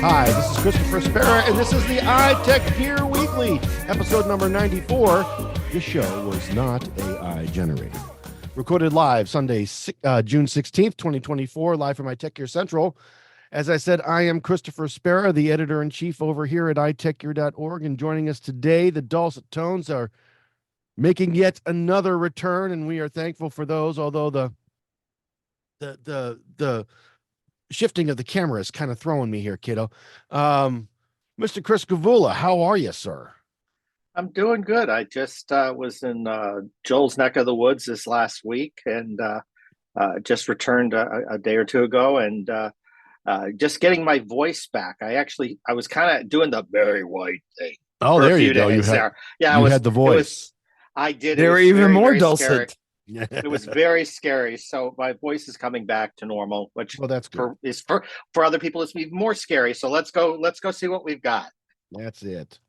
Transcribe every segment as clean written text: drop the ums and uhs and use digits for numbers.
Hi, this is Christopher Spera, and this is the iTechGear Weekly, episode number 94. This show was not AI generated. Recorded live Sunday, June 16th, 2024, live from iTechGear Central. As I said, I am Christopher Spera, the editor-in-chief over here at iTechGear.org, and joining us today, the dulcet tones are making yet another return, and we are thankful for those, although the shifting of the camera is kind of throwing me here, kiddo. Mr. Chris Gavula, how are you, sir? I'm doing good. I just was in Joel's neck of the woods this last week and just returned a day or two ago and just getting my voice back. I was kind of doing the very white thing. Oh, for there a few you go. Days there. Yeah, you had the voice. I did. They were even very, more very dulcet. Scary. It was very scary. So my voice is coming back to normal, which that's good. For other people, it's even more scary. So let's go see what we've got. That's it.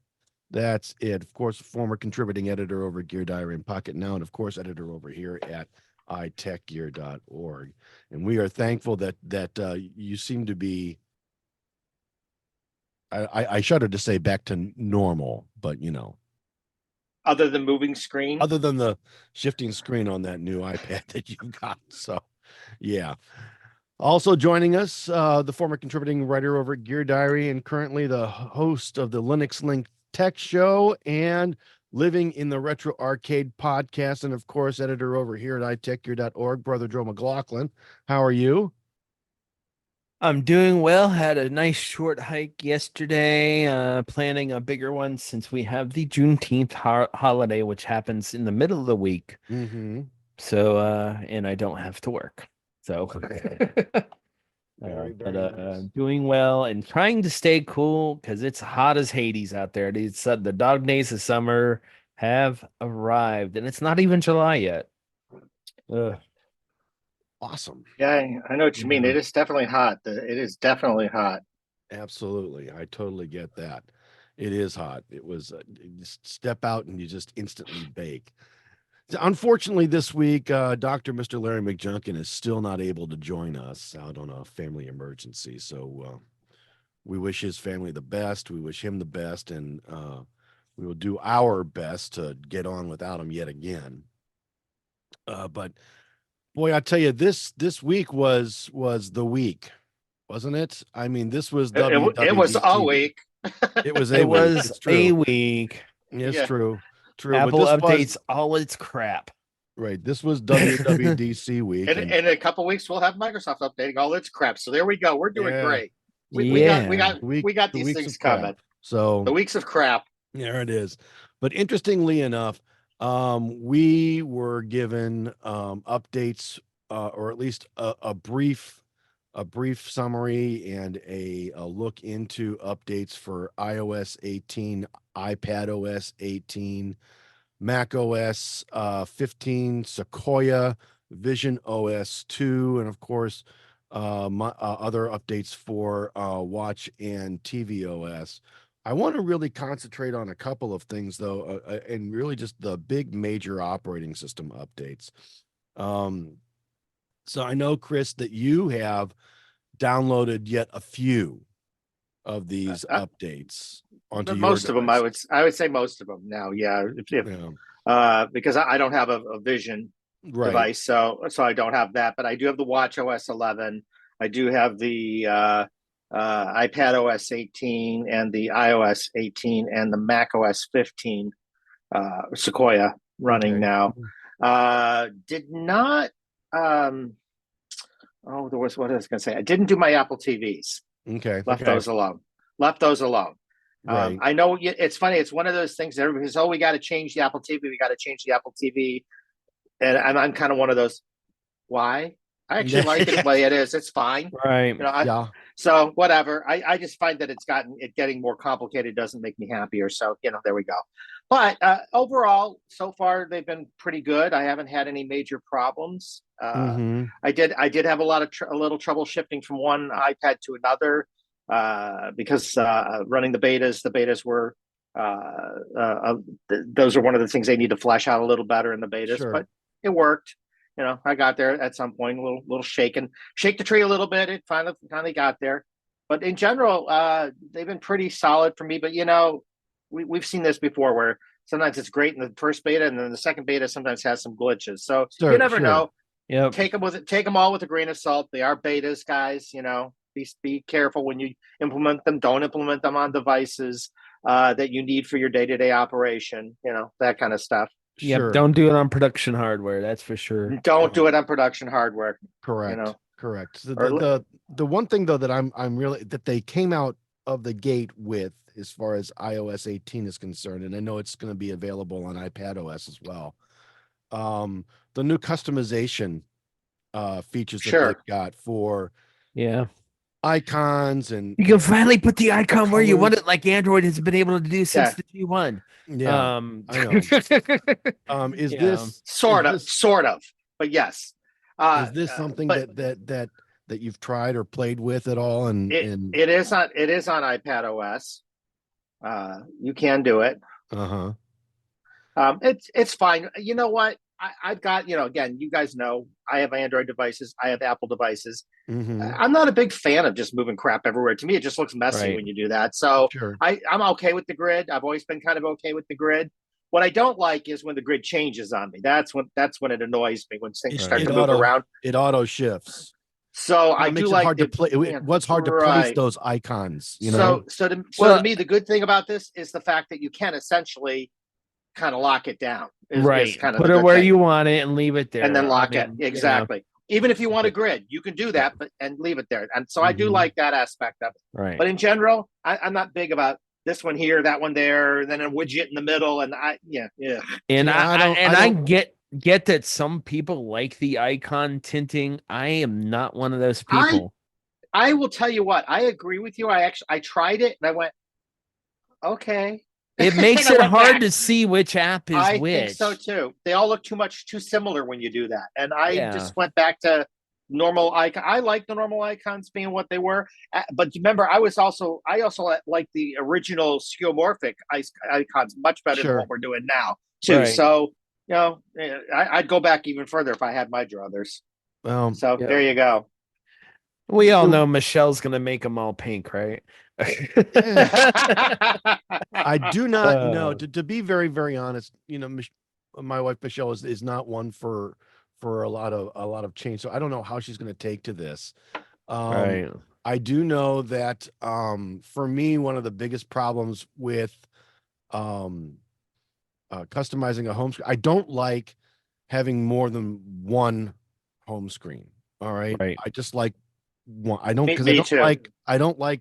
Of course, former contributing editor over at Gear Diary and Pocket Now, and of course, editor over here at iTechGear.org. And we are thankful that you seem to be, I shudder to say back to normal, but you know. Other than moving screen? Other than the shifting screen on that new iPad that you got. So, yeah. Also joining us, the former contributing writer over at Gear Diary and currently the host of the Linux Link Tech Show and Living in the Retro Arcade podcast, and of course, editor over here at iTechGear.org, Brother Joe McLaughlin. How are you? I'm doing well. Had a nice short hike yesterday, planning a bigger one since we have the Juneteenth holiday, which happens in the middle of the week. Mm-hmm. So, and I don't have to work. So, very nice. Doing well and trying to stay cool because it's hot as Hades out there. The dog days of summer have arrived, and it's not even July yet. Awesome. Yeah, I know what you mean. It is definitely hot. It is definitely hot. Absolutely. I totally get that. It is hot. It was you step out and you just instantly bake. Unfortunately, this week, Mr. Larry McJunkin is still not able to join us out on a family emergency. So we wish his family the best. We wish him the best, and we will do our best to get on without him yet again. But boy, I tell you, this week was the week, wasn't it? I mean, this was WWDC. It was a week. It was a week. It's Yeah. true. Apple updates all its crap. Right. This was WWDC week. And in a couple of weeks, we'll have Microsoft updating all its crap. So there we go. We're doing great. We got these things coming. So the weeks of crap. There it is. But interestingly enough, we were given updates, or at least a brief summary and a look into updates for iOS 18, iPad OS 18, Mac OS 15, Sequoia, Vision OS 2, and of course, other updates for Watch and TV OS. I want to really concentrate on a couple of things, though, and really just the big major operating system updates. So I know, Chris, that you have downloaded yet a few of these updates onto most your of them. I would say most of them now. Yeah, because I don't have a Vision device, so I don't have that. But I do have the Watch OS 11. I do have the iPad OS 18 and the iOS 18 and the Mac OS 15 Sequoia running now. Did not there was what I was going to say. I didn't do my Apple TVs. Left those alone. Right. I know it's funny. It's one of those things that everybody says, we got to change the Apple TV. We got to change the Apple TV. And I'm kind of one of those. Why? I actually like it the way it is. It's fine. Right. So whatever. I just find that it getting more complicated doesn't make me happier. So, there we go. But overall, so far, they've been pretty good. I haven't had any major problems. I did have a little trouble shifting from one iPad to another because running the betas were those are one of the things they need to flesh out a little better in the betas. Sure. But it worked. I got there at some point, a little shake the tree a little bit. It finally got there. but in general, they've been pretty solid for me. But we've seen this before where sometimes it's great in the first beta, and then the second beta sometimes has some glitches. So you never know. Yeah, take them all with a grain of salt. They are betas, guys. Be careful when you implement them. Don't implement them on devices that you need for your day-to-day operation. That kind of stuff. Yep. Don't do it on production hardware. That's for sure. Don't do it on production hardware. Correct. Correct. So the one thing though that I'm really that they came out of the gate with as far as iOS 18 is concerned, and I know it's going to be available on iPadOS as well. The new customization features that they've got for icons, and you can finally put the icon where you want it, like Android has been able to do since the G1. Yeah, I know. Is this sort of, but yes. Is this something that you've tried or played with at all? And it is on iPadOS. You can do it. It's fine. You know what? I've got, again, you guys know I have Android devices. I have Apple devices. I'm not a big fan of just moving crap everywhere. To me, it just looks messy when you do that. So I'm okay with the grid. I've always been kind of okay with the grid. What I don't like is when the grid changes on me. That's when it annoys me, when things start to move around. It auto shifts. So I do like hard to play. It was hard to place those icons. So to me, the good thing about this is the fact that you can essentially kind of lock it down. Is kind of put it where you want it and leave it there, and then lock it. Exactly. Even if you want a grid, you can do that, and leave it there. And so I do like that aspect of it. Right. But in general, I'm not big about this one here, that one there, and then a widget in the middle, and And I get that some people like the icon tinting. I am not one of those people. I will tell you what, I agree with you. I tried it and I went, okay. It makes it hard to see which app is which. I think so too. They all look too similar when you do that. And I just went back to normal icon. I like the normal icons being what they were. But remember, I also like the original skeuomorphic icons much better than what we're doing now too. Right. So, I'd go back even further if I had my druthers. There you go. We all know Michelle's going to make them all pink, right? I do not know. To be very, very honest, my wife Michelle is not one for a lot of change. So I don't know how she's going to take to this. Right. I do know that for me, one of the biggest problems with customizing a home screen, I don't like having more than one home screen. All right. I just like one. I don't like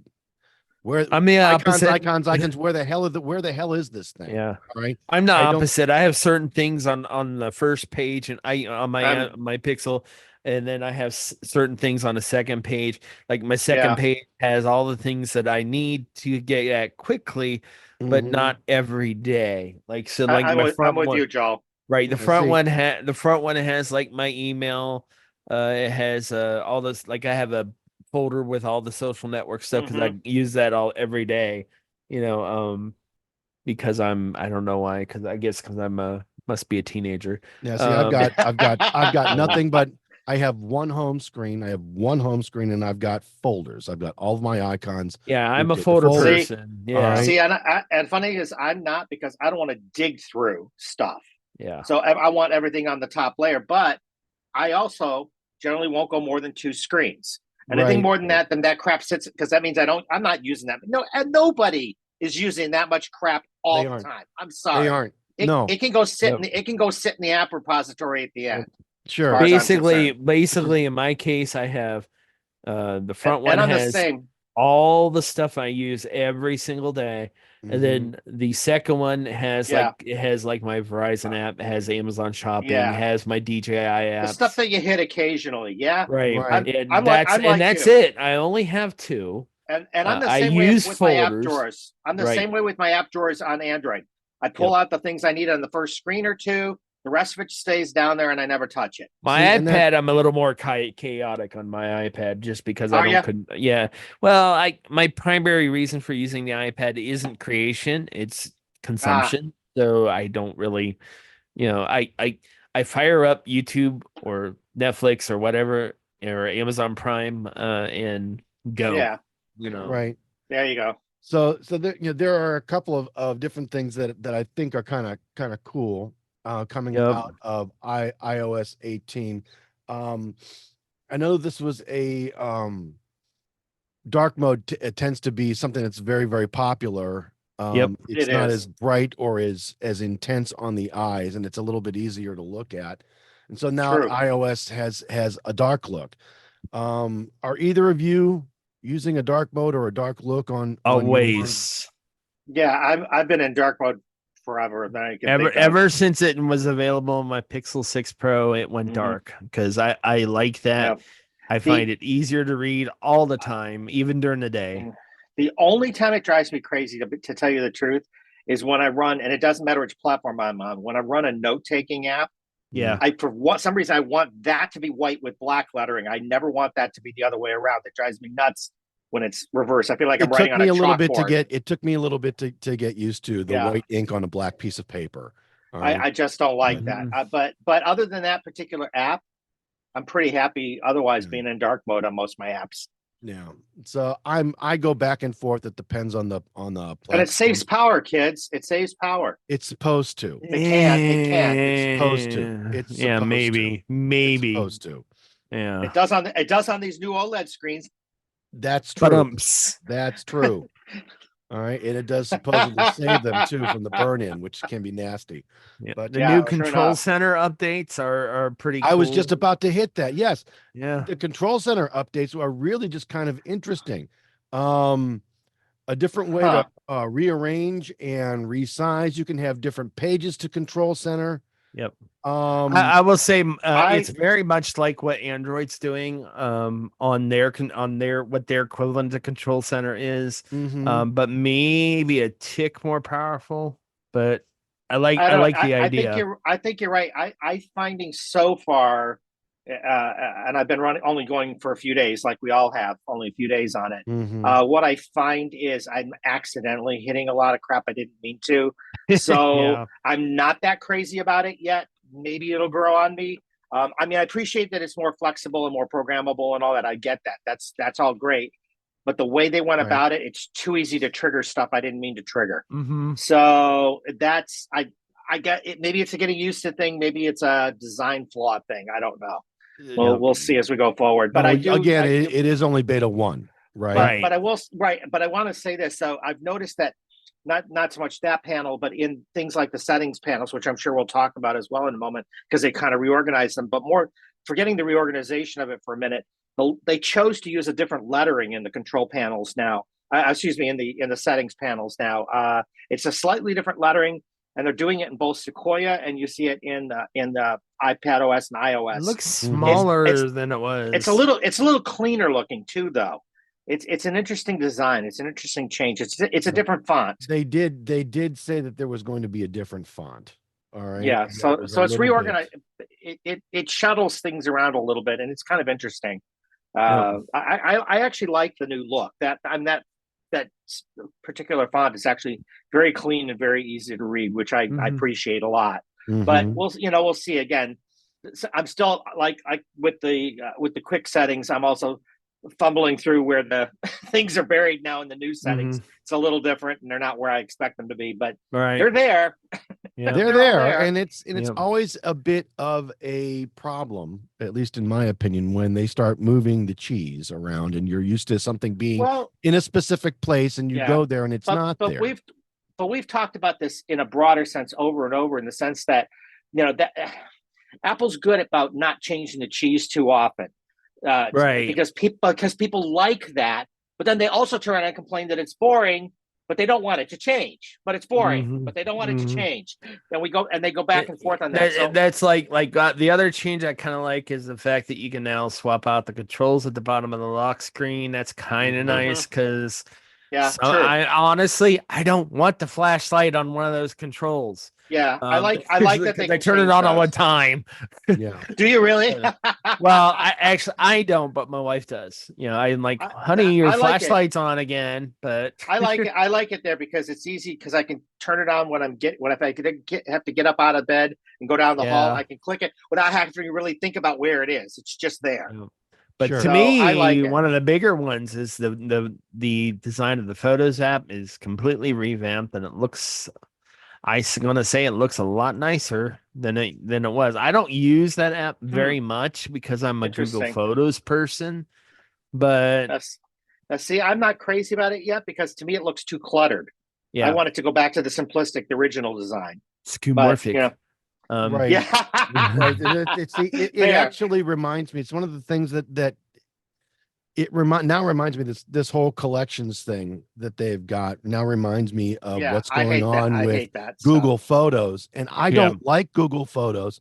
where I'm the opposite. Icons. Where the hell is this thing? Yeah. All right. I'm the opposite. I have certain things on the first page and on my Pixel, and then I have certain things on the second page. Like my second page has all the things that I need to get at quickly, but not every day. Like so, like I'm with you, Joel. Right. The front one has like my email. It has all this. Like I have a folder with all the social network stuff because I use that every day. Because I don't know why. Because I guess because I'm must be a teenager. Yeah. See, I've got nothing but. I have one home screen. And I've got folders. I've got all of my icons. Yeah, I'm a folder person. Yeah. See, and funny is I'm not, because I don't want to dig through stuff. Yeah. So I want everything on the top layer, but I also generally won't go more than 2 screens. Anything more than that, then that crap sits, because that means I'm not using that. No, and nobody is using that much crap all the time. I'm sorry. They aren't. It can go sit in the app repository at the end. Sure. Basically, in my case, I have the front one has all the stuff I use every single day, and then the second one has like my Verizon app, has Amazon Shopping, has my DJI app, the stuff that you hit occasionally. Yeah, right. And that's it. I only have 2. And I'm the same way with my app drawers. I'm the same way with my app drawers on Android. I pull out the things I need on the first screen or 2. The rest of it stays down there, and I never touch it. My iPad, I'm a little more chaotic on my iPad, just because Well, my primary reason for using the iPad isn't creation; it's consumption. So I don't really, I fire up YouTube or Netflix or whatever, or Amazon Prime, and go. Yeah. Right. There you go. So there, there are a couple of different things that I think are kind of cool coming out of iOS 18. I know this was a dark mode. It tends to be something that's very, very popular. It's not as bright or as intense on the eyes, and it's a little bit easier to look at. And so now iOS has a dark look. Are either of you using a dark mode or a dark look on always? Yeah, I've been in dark mode forever. Ever since it was available on my Pixel 6 Pro, it went dark because I like that. Yeah. I find it easier to read all the time, even during the day. The only time it drives me crazy, to tell you the truth, is when I run, and it doesn't matter which platform I'm on, when I run a note-taking app. Yeah. For some reason, I want that to be white with black lettering. I never want that to be the other way around. It drives me nuts when it's reversed. I feel like I'm writing on a chalkboard. It took me a little bit to get used to the white ink on a black piece of paper. I just don't like that. But other than that particular app, I'm pretty happy otherwise being in dark mode on most of my apps. Yeah. So I go back and forth. It depends on the platform. And it saves power, kids. It saves power. It's supposed to. It can. It's supposed to. It's maybe. It's supposed to. Yeah. It does on these new OLED screens. That's true. That's true. All right, and it does supposedly save them too from the burn-in, which can be nasty. Yeah. But the new control center updates are pretty cool. I was just about to hit that. Yes. Yeah. The control center updates are really just kind of interesting. A different way to rearrange and resize. You can have different pages to control center. Yep. I will say it's very much like what Android's doing on their what their equivalent to control center is, but maybe a tick more powerful. But I like the idea. I think you're right. I finding so far, and I've been only going for a few days, like we all have, only a few days on it. What I find is I'm accidentally hitting a lot of crap I didn't mean to. So I'm not that crazy about it yet. Maybe it'll grow on me. I mean, I appreciate that it's more flexible and more programmable and all that. I get that. That's all great. But the way they went about it, it's too easy to trigger stuff I didn't mean to trigger. So that's I get it. Maybe it's a getting used to thing. Maybe it's a design flaw thing. I don't know. We'll see as we go forward. But it is only beta 1, right? But I want to say this. So I've noticed that not so much that panel, but in things like the settings panels, which I'm sure we'll talk about as well in a moment, because they kind of reorganized them. But more forgetting the reorganization of it for a minute, they chose to use a different lettering in the control panels now. In the settings panels now. It's a slightly different lettering, and they're doing it in both Sequoia, and you see it in the iPad OS and iOS. It looks smaller than it was. It's a little cleaner looking too, though. It's an interesting design. It's an interesting change. It's a different font. They did say that there was going to be a different font. All right. Yeah. So it's reorganized. It shuttles things around a little bit, and it's kind of interesting. I actually like the new look. That particular font is actually very clean and very easy to read, which I appreciate a lot. But we'll see again. I'm still like with the quick settings. I'm also fumbling through where the things are buried now in the new settings. It's a little different, and they're not where I expect them to be, but they're there. They're there, and it's always a bit of a problem, at least in my opinion, when they start moving the cheese around, and you're used to something being in a specific place, and you go there and it's not there. We've talked about this in a broader sense over and over, in the sense that that Apple's good about not changing the cheese too often. Because people like that, but then they also turn around and complain that it's boring, but they don't want it to change. But it's boring, but they don't want it to change. Then they go back and forth on that. That's like the other change I kind of like is the fact that you can now swap out the controls at the bottom of the lock screen. That's kind of nice, because I don't want the flashlight on one of those controls. Yeah, I like that they turn it on all the time. Yeah. Do you really? Well, I don't, but my wife does. I'm like, honey, your flashlight's on again. But I like it. I like it there because it's easy, because I can turn it on when if I have to get up out of bed and go down the hall, I can click it without having to really think about where it is. It's just there. But Sure. to So, me, I like it. one of the bigger ones is the design of the Photos app is completely revamped, and it looks. I'm gonna say it looks a lot nicer than it was. I don't use that app very much because I'm a Google Interesting. Photos person, but See, I'm not crazy about it yet because to me it looks too cluttered. yeah, I want it to go back to the simplistic, the original design. skeuomorphic. But, Right. yeah. Right. It actually reminds me. It's one of the things that now reminds me, this whole collections thing that they've got now reminds me of what's going on with Google Photos. And I don't like Google Photos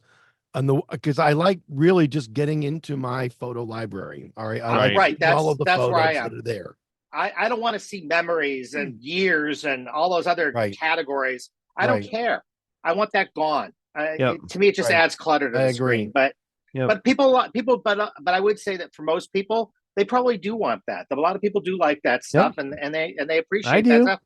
because I like really just getting into my photo library. All right. I like all of the photos that are there. I don't want to see memories and years and all those other categories. I don't care. I want that gone. To me, it just adds clutter to the screen. But I would say that for most people, they probably do want that. A lot of people do like that stuff, and they appreciate that stuff.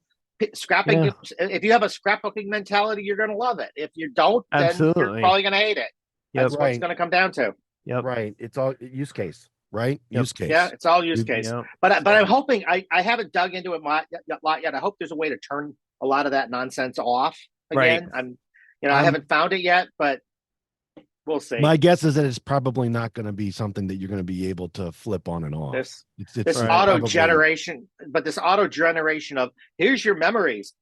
Scrapping. If you have a scrapbooking mentality, you're going to love it. If you don't, then you're probably going to hate it. That's what it's going to come down to. Right. It's all use case. Right. Use case. Yeah, it's all use case. But I'm hoping I haven't dug into it a lot yet. I hope there's a way to turn a lot of that nonsense off again. I haven't found it yet, but we'll see. My guess is that it's probably not going to be something that you're going to be able to flip on and off. This auto generation, but this auto generation of here's your memories.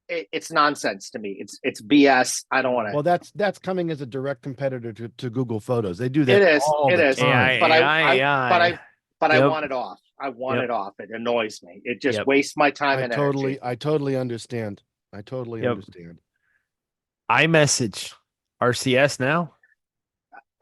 It's nonsense to me. It's BS. I don't want to. Well, that's coming as a direct competitor to Google Photos. They do that. It is. Time. But I want it off. I want it off. It annoys me. It just wastes my time and energy. I totally understand. I totally understand. iMessage RCS now.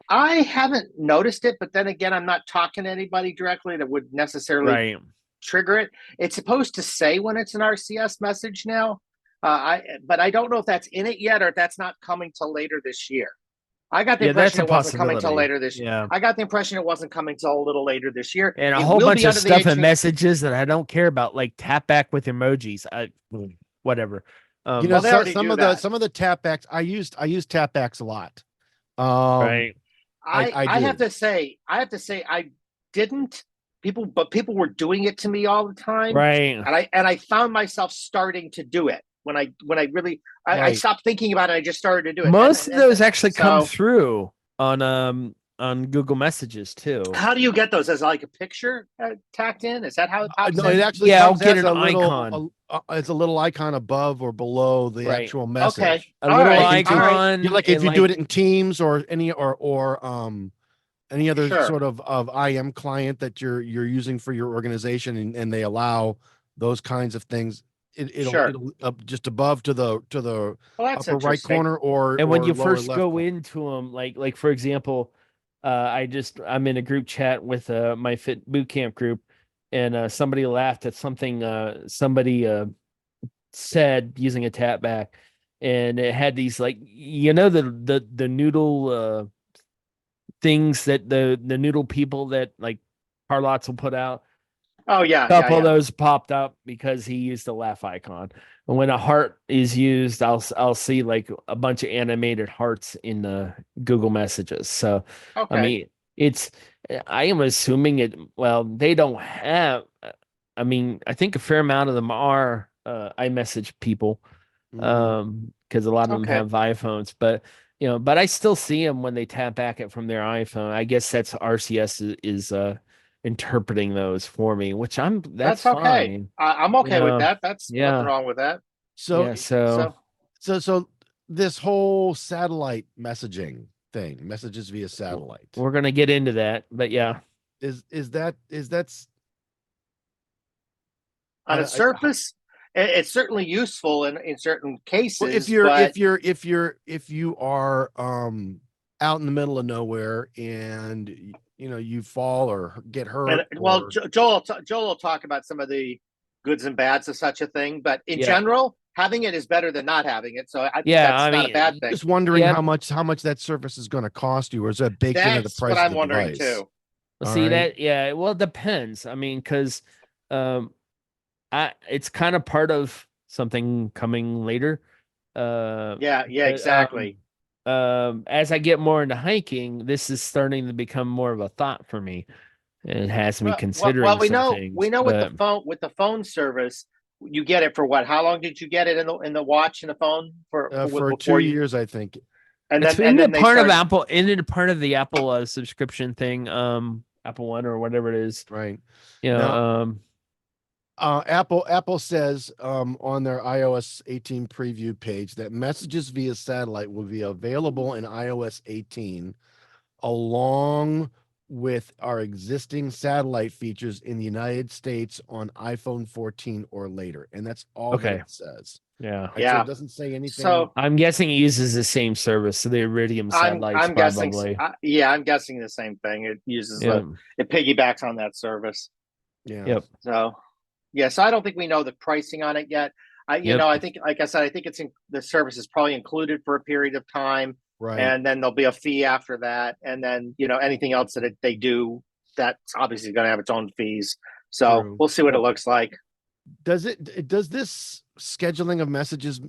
I haven't noticed it, but then again, I'm not talking to anybody directly that would necessarily trigger it. It's supposed to say when it's an RCS message now. But I don't know if that's in it yet or if that's not coming till later this year. I got the impression it wasn't coming till later this year. Yeah. I got the impression it wasn't coming till a little later this year. And a whole bunch of stuff and messages that I don't care about, like tap back with emojis. Whatever. Some of the tap backs I used tap backs a lot. I have to say I didn't. People were doing it to me all the time. Right. And I found myself starting to do it. When I really I stopped thinking about it, I just started to do it. Most of those actually come through on Google Messages too. How do you get those? As like a picture tacked in? Is that how it pops no, in? it actually I'll get an icon. It's a little icon above or below the actual message. Okay. A little icon. Like if you do it in Teams or any other sort of IM client that you're using for your organization, and they allow those kinds of things. It'll just above to the upper right corner when you first go into them, like for example, I'm in a group chat with my Fit Bootcamp group, and somebody laughed at something somebody said using a tap back, and it had these the noodle things that the noodle people that like Carlots will put out. Oh yeah, a couple of those popped up because he used the laugh icon. And when a heart is used, I'll see like a bunch of animated hearts in the Google Messages. So I mean, I am assuming it. Well, they don't have. I mean, I think a fair amount of them are iMessage people, because a lot of them have iPhones, but. But I still see them when they tap back it from their iPhone. I guess that's RCS is interpreting those for me, which that's okay. Fine. I'm okay with that. That's nothing wrong with that. So this whole satellite messaging thing, messages via satellite. We're gonna get into that, but is that on a surface? It's certainly useful in certain cases. Well, if you are out in the middle of nowhere and you fall or get hurt. Joel will talk about some of the goods and bads of such a thing, but in general, having it is better than not having it. So I think that's not a bad thing. Just wondering how much that service is going to cost you, or is that baked into the price? That's what I'm wondering too. Well, it depends. I mean, because it's kind of part of something coming later. Exactly. As I get more into hiking, this is starting to become more of a thought for me. and it has me Well, considering we some know things. with the phone service, you get it for what? How long did you get it in the watch and the phone for before 2 years, I think. It's and then they part of started, Apple, in part of the Apple subscription thing, Apple One or whatever it is. Right. You know, now, Apple says on their iOS 18 preview page that messages via satellite will be available in iOS 18 along with our existing satellite features in the United States on iPhone 14 or later. And that's all that it says. Yeah. Right? So it doesn't say anything. So I'm guessing it uses the same service, so the Iridium satellites I'm guessing, probably. I'm guessing the same thing. It uses it piggybacks on that service. Yeah. Yep. So yeah, so I don't think we know the pricing on it yet. I think, like I said, I think the service is probably included for a period of time, Right. and then there'll be a fee after that, and then anything else that they do, that's obviously going to have its own fees. So True. we'll see what it looks like. Does this scheduling of messages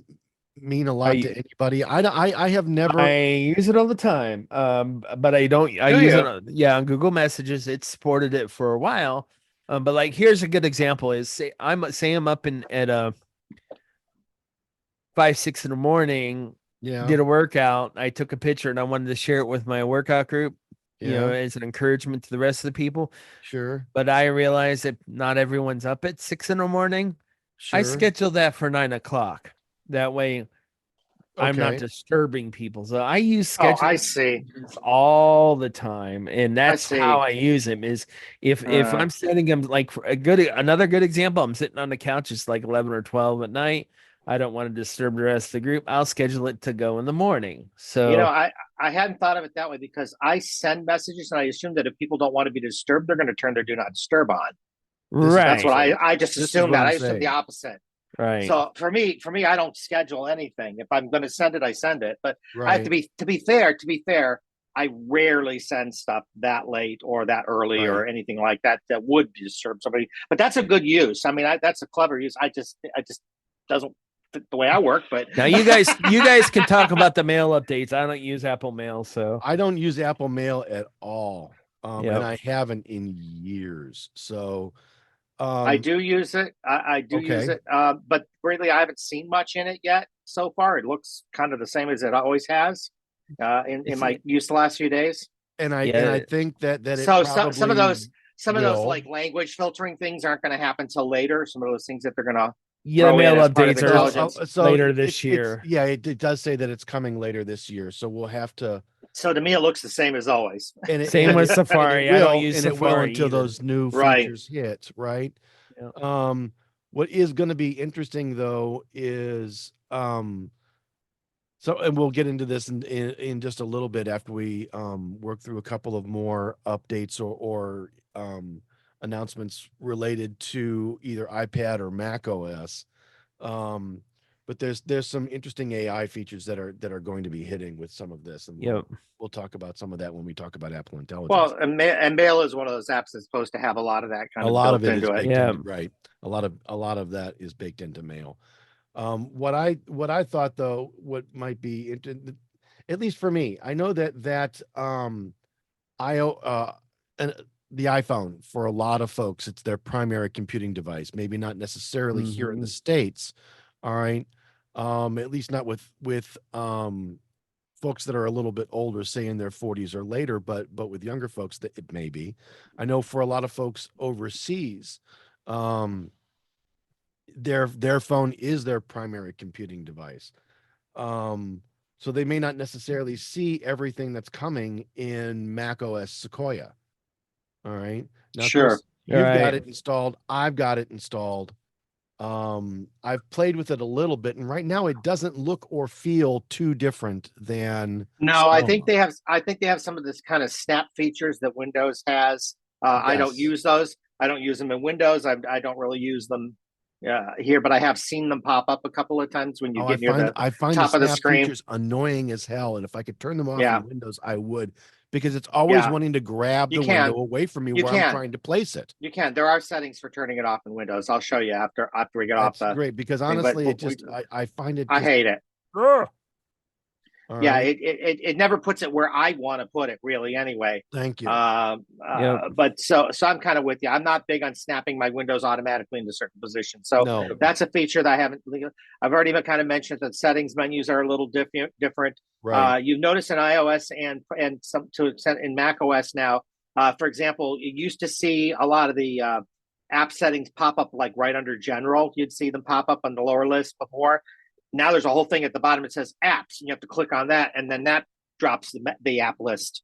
mean a lot to anybody? I have never. I use it all the time, but I don't. I use it. On Google Messages. It supported it for a while, but like here's a good example: is say I'm up at 5, 6 in the morning. Yeah. Did a workout. I took a picture and I wanted to share it with my workout group. Yeah. As an encouragement to the rest of the people. Sure. But I realize that not everyone's up at 6 in the morning. Sure. I schedule that for 9 o'clock. That way I'm not disturbing people. So I use scheduling I see. all the time. And that's how I use them is if I'm setting them like for another good example, I'm sitting on the couch, it's like 11 or 12 at night. I don't want to disturb the rest of the group. I'll schedule it to go in the morning. So I hadn't thought of it that way because I send messages and I assume that if people don't want to be disturbed, they're going to turn their do not disturb on. Right. That's what I just assume that. I assume the opposite. Right. So for me, I don't schedule anything. If I'm going to send it, I send it. But I have to be fair, I rarely send stuff that late or that early or anything like that would disturb somebody. But that's a good use. I mean, that's a clever use. I just doesn't fit the way I work. But now you guys can talk about the mail updates. I don't use Apple Mail, so I don't use Apple Mail at all, and I haven't in years. So I do use it. I do use it, but really, I haven't seen much in it yet so far. It looks kind of the same as it always has in my use the last few days. And I think that so some of those like language filtering things aren't going to happen till later. Some of those things that they're going to mail updates are later this year. It does say that it's coming later this year, so we'll have to. So to me, it looks the same as always. Same with Safari. I don't use Safari until those new features hit. Right. Yeah. What is going to be interesting though is and we'll get into this in just a little bit after we work through a couple of more updates or announcements related to either iPad or Mac OS. But there's some interesting AI features that are going to be hitting with some of this, and we'll talk about some of that when we talk about Apple Intelligence. Well, and Mail is one of those apps that's supposed to have a lot of that kind of built into it. Right. A lot of that is baked into Mail. What I thought though, what might be at least for me, I know that the iPhone for a lot of folks, it's their primary computing device. Maybe not necessarily here in the States. All right. At least not with folks that are a little bit older, say in their 40s or later, but with younger folks that it may be. I know for a lot of folks overseas, their phone is their primary computing device. So they may not necessarily see everything that's coming in Mac OS Sequoia. All right. Now, sure. You've got it installed. I've got it installed. I've played with it a little bit, and right now it doesn't look or feel too different than. No, I think they have some of this kind of snap features that Windows has. I don't use those. I don't use them in Windows. I don't really use them here, but I have seen them pop up a couple of times when you get near the top of the screen. Features annoying as hell, and if I could turn them off in Windows, I would, because it's always wanting to grab the window away from me where I'm trying to place it. You can. There are settings for turning it off in Windows. I'll show you after we get off. That's great, because honestly, I find it. I hate it. All Yeah, right. it never puts it where I want to put it, really. Anyway, Thank you. but so I'm kind of with you. I'm not big on snapping my windows automatically into certain positions. So No. that's a feasure that I haven't. I've already kind of mentioned that settings menus are a little different. Right. You've noticed in iOS and some to extent in Mac OS now. For example, you used to see a lot of the app settings pop up like right under General. You'd see them pop up on the lower list before. Now there's a whole thing at the bottom that says apps, and you have to click on that, and then that drops the app list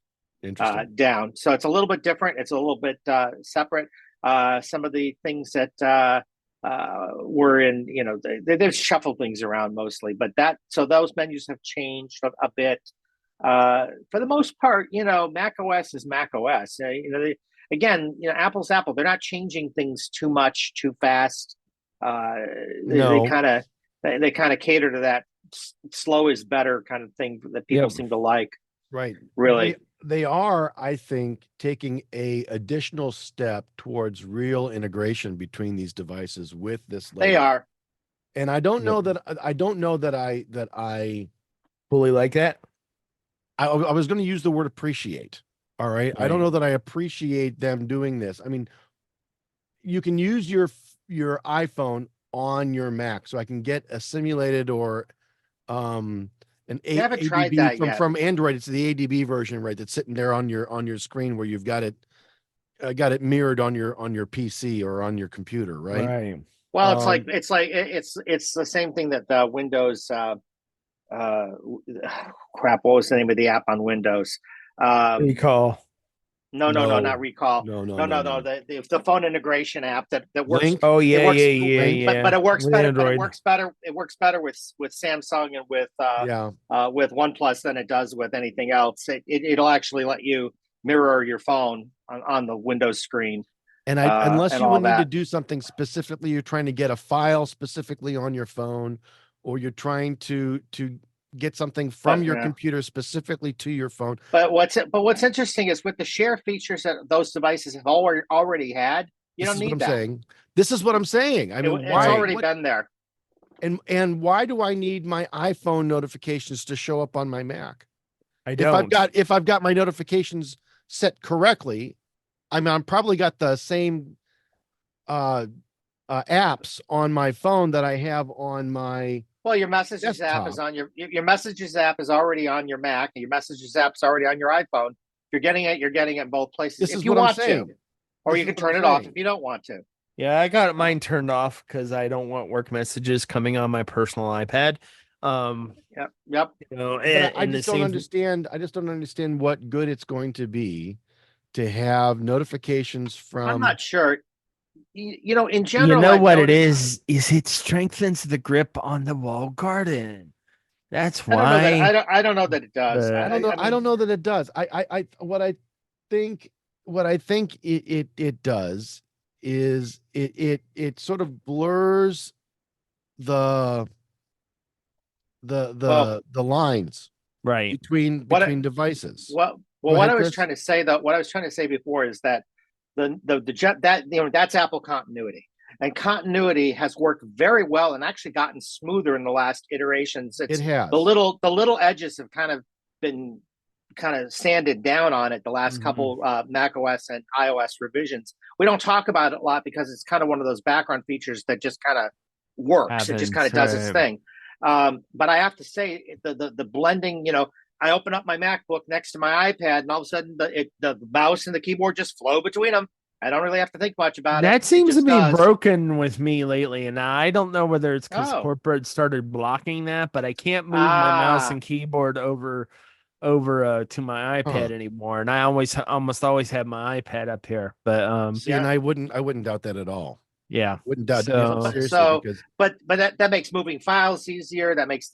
down. So it's a little bit different. It's a little bit separate. Some of the things that were in, they've shuffled things around mostly, but so those menus have changed a bit. For the most part, Mac OS is Mac OS. Again, Apple's Apple. They're not changing things too much, too fast. They kind of cater to that slow is better kind of thing that people seem to like. Right. Really. They are, I think, taking a additional step towards real integration between these devices with this layer. They are. And I don't know that I fully like that. I was going to use the word appreciate. All right. I don't know that I appreciate them doing this. I mean, you can use your iPhone on your Mac, so I can get a simulated or an ADB from Android. It's the ADB version, right? That's sitting there on your screen where you've got it mirrored on your PC or on your computer, right? Right. Well, it's the same thing that Windows. Crap. What was the name of the app on Windows? Recall. No, not Recall. No. The phone integration app that works. Link? Oh yeah, works, yeah. But it works better. Android. But it works better with Samsung and with OnePlus than it does with anything else. It'll actually let you mirror your phone on the Windows screen. And unless you would need to do something specifically, you're trying to get a file specifically on your phone, or you're trying to get something from your computer specifically to your phone. But what's interesting is with the share features that those devices have already had, you don't need that. This is what I'm saying. I mean, it's already been there. And why do I need my iPhone notifications to show up on my Mac? I don't. If I've got my notifications set correctly, I mean, I'm probably got the same apps on my phone that I have on my your Messages app is on your Messages app is already on your Mac, and your Messages app's already on your iPhone. If you're getting it in both places. This if is you what want I'm saying. to, or you can turn it off if you don't want to. Yeah, I got mine turned off because I don't want work messages coming on my personal iPad. Yep. I just don't understand. I just don't understand what good it's going to be to have notifications from. I'm not sure. In general, it is it strengthens the grip on the walled garden. That's why. I don't know that it does. I don't know that it does. What I think it does is it sort of blurs the lines between devices. What I was trying to say before is that that's Apple continuity, and continuity has worked very well and actually gotten smoother in the last iterations. It has. The little edges have kind of been sanded down on it the last couple Mac OS and iOS revisions. We don't talk about it a lot because it's kind of one of those background features that just kind of works. It just kind of does its thing. But I have to say the blending, I open up my MacBook next to my iPad, and all of a sudden the mouse and the keyboard just flow between them. I don't really have to think much about it. That seems to be broken with me lately, and I don't know whether it's because corporate started blocking that, but I can't move my mouse and keyboard over to my iPad anymore, and I almost always have my iPad up here. But and I wouldn't doubt that at all. Yeah, wouldn't doubt it. But that makes moving files easier. That makes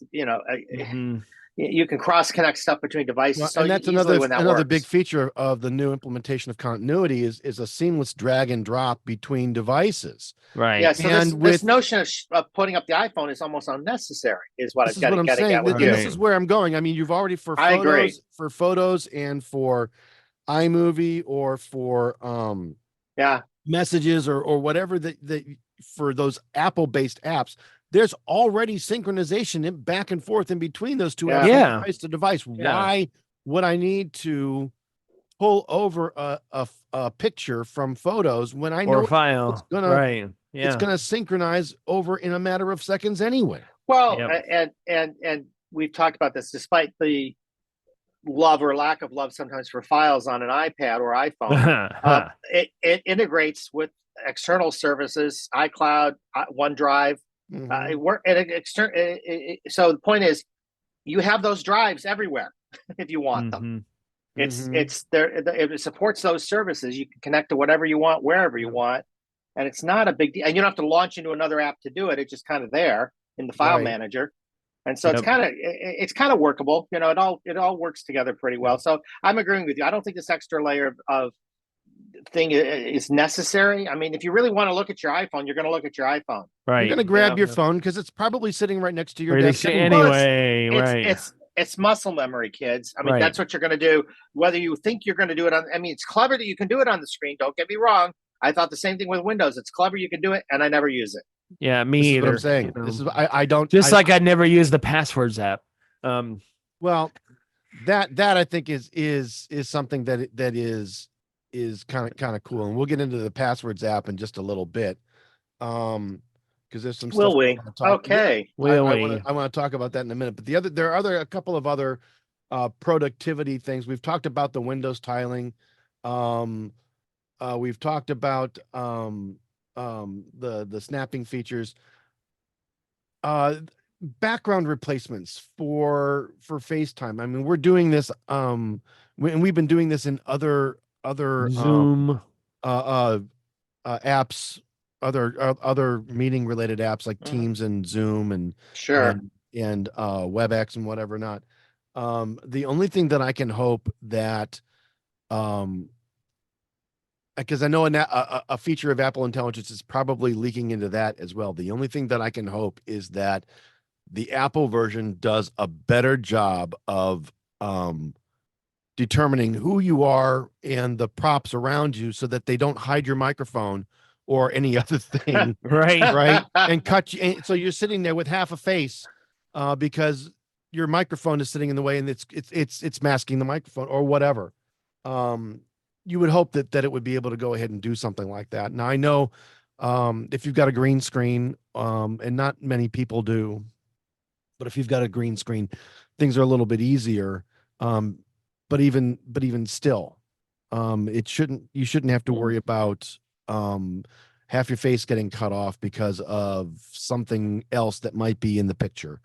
you can cross connect stuff between devices. And that's another big feature of the new implementation of continuity is a seamless drag and drop between devices. Right. Yeah. So this notion of putting up the iPhone is almost unnecessary. Is what I'm getting at with you. This is where I'm going. I mean, you've already for photos and for iMovie or for messages or whatever that for those Apple based apps. there's already synchronization back and forth in between those two apps, device to device. Why would I need to pull over a picture from photos when I know it's gonna synchronize over in a matter of seconds anyway? Well, and we've talked about this, despite the love or lack of love sometimes for files on an iPad or iPhone, it integrates with external services, iCloud, OneDrive. So the point is, you have those drives everywhere if you want them. It's there. It supports those services. You can connect to whatever you want, wherever you want, and it's not a big deal. And you don't have to launch into another app to do it. It's just kind of there in the file manager. And so it's kind of workable. You know, it all works together pretty well. So I'm agreeing with you. I don't think this extra layer of thing is necessary. I mean, if you really want to look at your iPhone, you're going to look at your iPhone. Right. You're going to grab your phone because it's probably sitting right next to your desk anyway. It's muscle memory, kids. I mean, that's what you're going to do. Whether you think you're going to do it on, I mean, it's clever that you can do it on the screen. Don't get me wrong. I thought the same thing with Windows. It's clever you can do it, and I never use it. Yeah, me this either. Is what I'm saying. You know? This is I don't I never use the passwords app. Well, that I think is something that is kind of cool, and we'll get into the passwords app in just a little bit. Because there's some stuff. Will we? Okay. I want to talk about that in a minute. But there are a couple of other productivity things. We've talked about the Windows tiling. We've talked about the snapping features. Background replacements for FaceTime. I mean, we're doing this. And we've been doing this in other Zoom apps. Other meeting related apps like Teams and Zoom and WebEx and whatever not. The only thing that I can hope that, because I know a feature of Apple Intelligence is probably leaking into that as well. The only thing that I can hope is that the Apple version does a better job of determining who you are and the props around you so that they don't hide your microphone or any other thing, right, and cut you. And so you're sitting there with half a face, because your microphone is sitting in the way, and it's masking the microphone or whatever. You would hope that it would be able to go ahead and do something like that. Now I know, if you've got a green screen, and not many people do, but if you've got a green screen, things are a little bit easier. But even still, you shouldn't have to worry about half your face getting cut off because of something else that might be in the picture.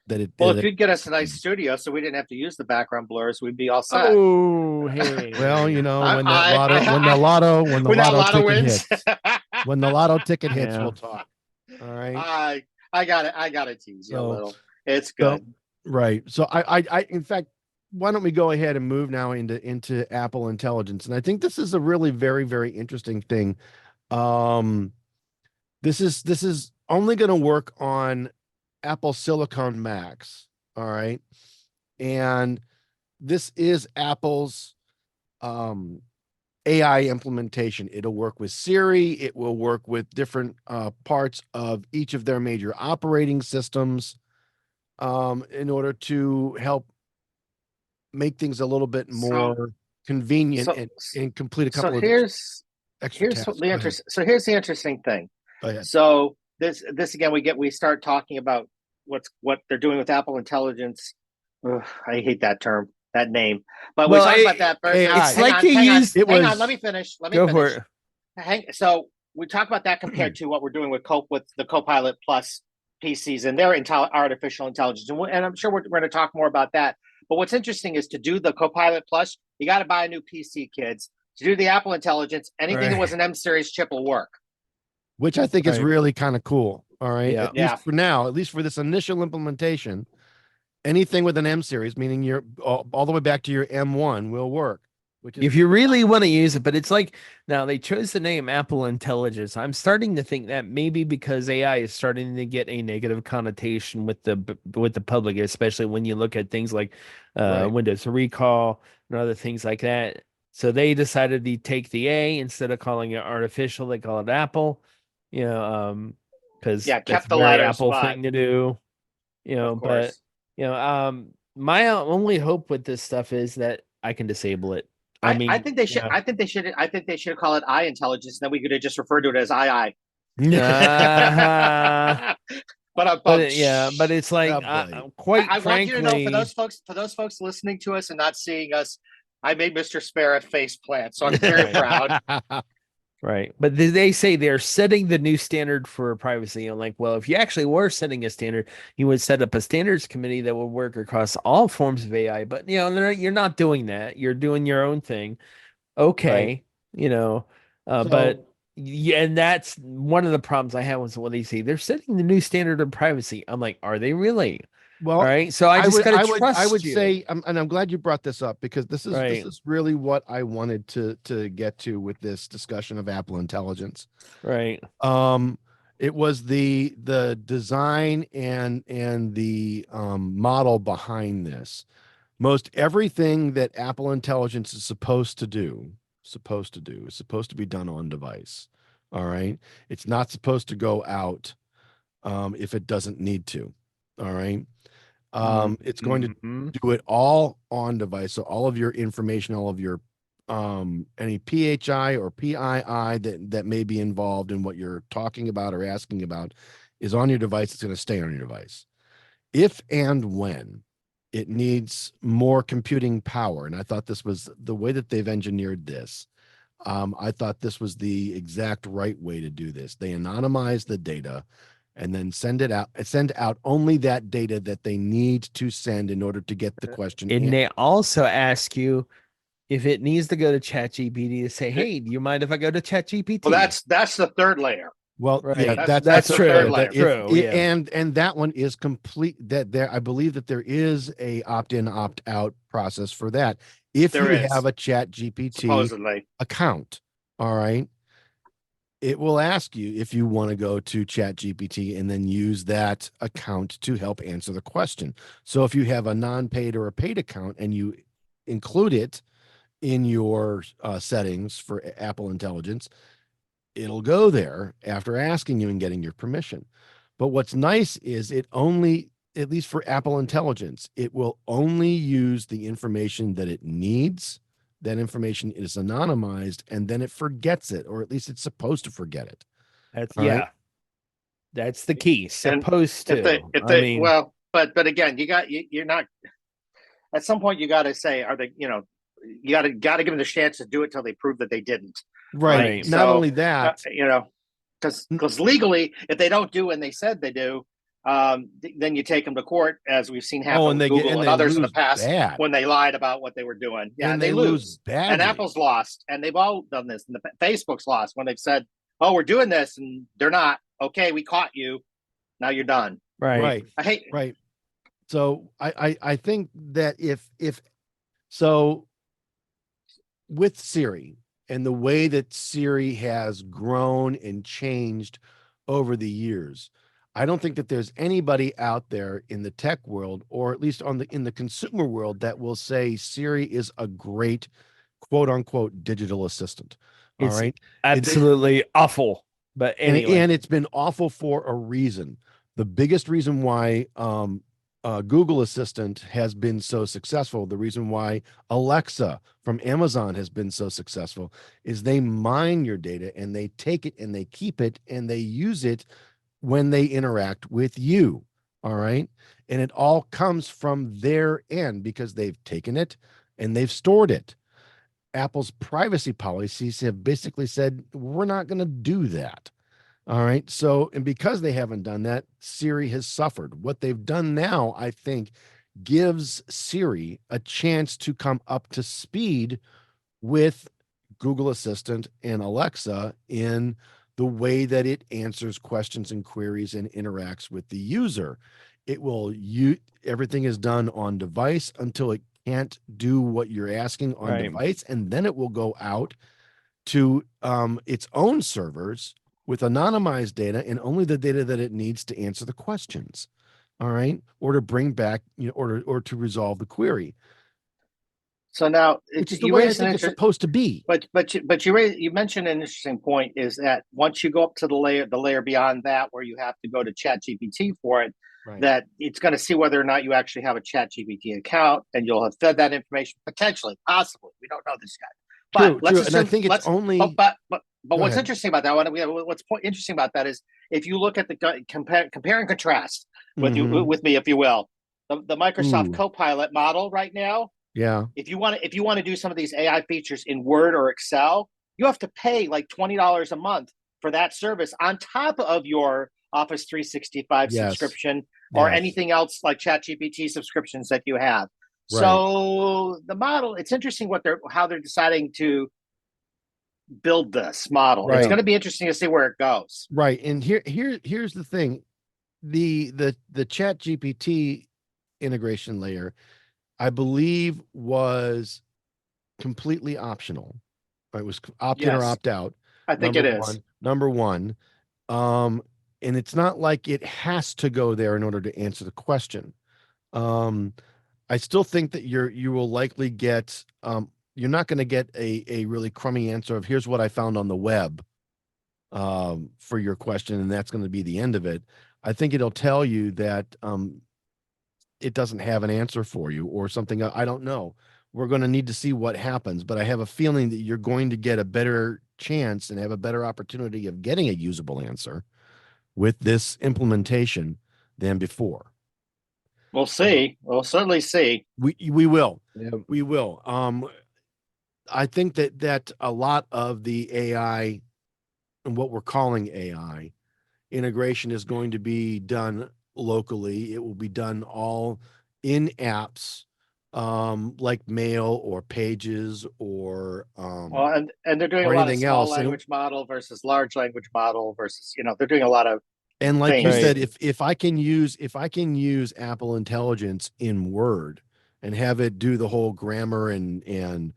If you'd get us a nice studio so we didn't have to use the background blurs, we'd be all set. Oh, hey. Well, you know, when the lotto ticket hits, we'll talk. All right. I gotta tease you a little. It's good. Right. So I in fact, why don't we go ahead and move now into Apple Intelligence? And I think this is a really very, very interesting thing. This is only going to work on Apple Silicon Macs. All right. And this is Apple's AI implementation. It'll work with Siri. It will work with different parts of each of their major operating systems, in order to help make things a little bit more convenient and complete a couple of here's the interesting thing. So this again, we start talking about what they're doing with Apple Intelligence. Ugh, I hate that term, that name, but we talk about that first. It's like you used. Hang on, let me finish. Go for it. So we talk about that compared to what we're doing with the Copilot Plus PCs and their artificial intelligence, and I'm sure we're going to talk more about that. But what's interesting is to do the Copilot Plus, you got to buy a new PC, kids. To do the Apple Intelligence, anything that was an M series chip will work. Which I think is really kind of cool. All right. Yeah. At least for now, at least for this initial implementation, anything with an M series, meaning you're all the way back to your M1, will work. If you really want to use it, but it's like, now they chose the name Apple Intelligence. I'm starting to think that maybe because AI is starting to get a negative connotation with the public, especially when you look at things like Windows Recall and other things like that. So they decided to take the A instead of calling it artificial. They call it Apple, because because kept that's a the very letters, Apple but thing to do, of but course. my only hope with this stuff is that I can disable it. I think they should. I think they should. I think they should call it iIntelligence. Then we could have just referred to it as II. Uh, But but it's like, quite I want you to know, frankly, for those folks listening to us and not seeing us, I made Mr. Spera face plant, so I'm very proud. Right. But they say they're setting the new standard for privacy. I'm like, well, if you actually were setting a standard, you would set up a standards committee that would work across all forms of AI. But you're not doing that. You're doing your own thing. Okay. Right. But yeah, and that's one of the problems I have with what they say. They're setting the new standard of privacy. I'm like, are they really? Well, all right. So I just gotta trust I would you. say, and I'm glad you brought this up, because this Right. is really what I wanted to get to with this discussion of Apple Intelligence. Right. It was the design and the model behind this. Most everything that Apple Intelligence is supposed to do is supposed to be done on device. All right. It's not supposed to go out if it doesn't need to. All right. It's going to do it all on device. So all of your information, all of your any PHI or PII that may be involved in what you're talking about or asking about is on your device. It's going to stay on your device. If and when it needs more computing power, and I thought this was the way that they've engineered this. I thought this was the exact right way to do this. They anonymize the data and then send out only that data that they need to send in order to get the question. And they also ask you if it needs to go to ChatGPT to say, hey, do you mind if I go to ChatGPT? Well, that's the third layer. Well, right. Yeah, that's the true. third layer. And that one is complete. That there, I believe that there is a opt-in, opt-out process for that. If you have a ChatGPT account, all right, it will ask you if you want to go to ChatGPT and then use that account to help answer the question. So if you have a non-paid or a paid account and you include it in your settings for Apple Intelligence, it'll go there after asking you and getting your permission. But what's nice is it only, at least for Apple Intelligence, it will only use the information that it needs. That information is anonymized, and then it forgets it, or at least it's supposed to forget it. Right? That's the key. Supposed to. But again, you're not. At some point, you got to say, are they? You got to give them the chance to do it till they prove that they didn't. Right. Not only that, because legally, if they don't do and they said they do, then you take them to court, as we've seen happen with Google and others in the past when they lied about what they were doing. Yeah, and they lose badly. And Apple's lost, and they've all done this. And Facebook's lost when they've said, "Oh, we're doing this," and they're not. Okay, we caught you. Now you're done. Right. Right. So I think that if so with Siri and the way that Siri has grown and changed over the years, I don't think that there's anybody out there in the tech world, or at least in the consumer world, that will say Siri is a great quote unquote digital assistant. All right. Absolutely awful. But anyway. And it's been awful for a reason. The biggest reason why Google Assistant has been so successful, the reason why Alexa from Amazon has been so successful, is they mine your data and they take it and they keep it and they use it when they interact with you. All right. And it all comes from their end because they've taken it and they've stored it. Apple's privacy policies have basically said, we're not going to do that. All right. So, and because they haven't done that, Siri has suffered. What they've done now, I think, gives Siri a chance to come up to speed with Google Assistant and Alexa in the way that it answers questions and queries and interacts with the user. It will everything is done on device until it can't do what you're asking on device, and then it will go out to its own servers with anonymized data and only the data that it needs to answer the questions. All right. Or to bring back, or to resolve the query. So now, which is the way I think it's supposed to be. But you mentioned an interesting point, is that once you go up to the layer beyond that, where you have to go to ChatGPT for it, right, that it's going to see whether or not you actually have a ChatGPT account, and you'll have fed that information potentially, possibly. We don't know this guy, but let's assume, and I think it's only. But what's interesting about that? What's interesting about that is if you look at the compare and contrast with with me, if you will, the Microsoft Copilot model right now. Yeah. If you want to do some of these AI features in Word or Excel, you have to pay like $20 a month for that service on top of your Office 365 subscription or anything else like ChatGPT subscriptions that you have. Right. So the model, it's interesting how they're deciding to build this model. Right. It's going to be interesting to see where it goes. Right. And here's the thing. The ChatGPT integration layer, I believe, was completely optional. It was opt-in or opt-out. I think it is. Number one. And it's not like it has to go there in order to answer the question. I still think that you will likely get, you're not going to get a really crummy answer of here's what I found on the web for your question, and that's going to be the end of it. I think it'll tell you that it doesn't have an answer for you or something. I don't know. We're going to need to see what happens, but I have a feeling that you're going to get a better chance and have a better opportunity of getting a usable answer with this implementation than before. We'll see. We'll certainly see. We will. Yeah. We will. I think that a lot of the AI and what we're calling AI integration is going to be done locally. It will be done all in apps, like Mail or Pages or and they're doing a lot of small language model versus large language model versus, they're doing a lot of. And like you said, if I can use Apple Intelligence in Word and have it do the whole grammar and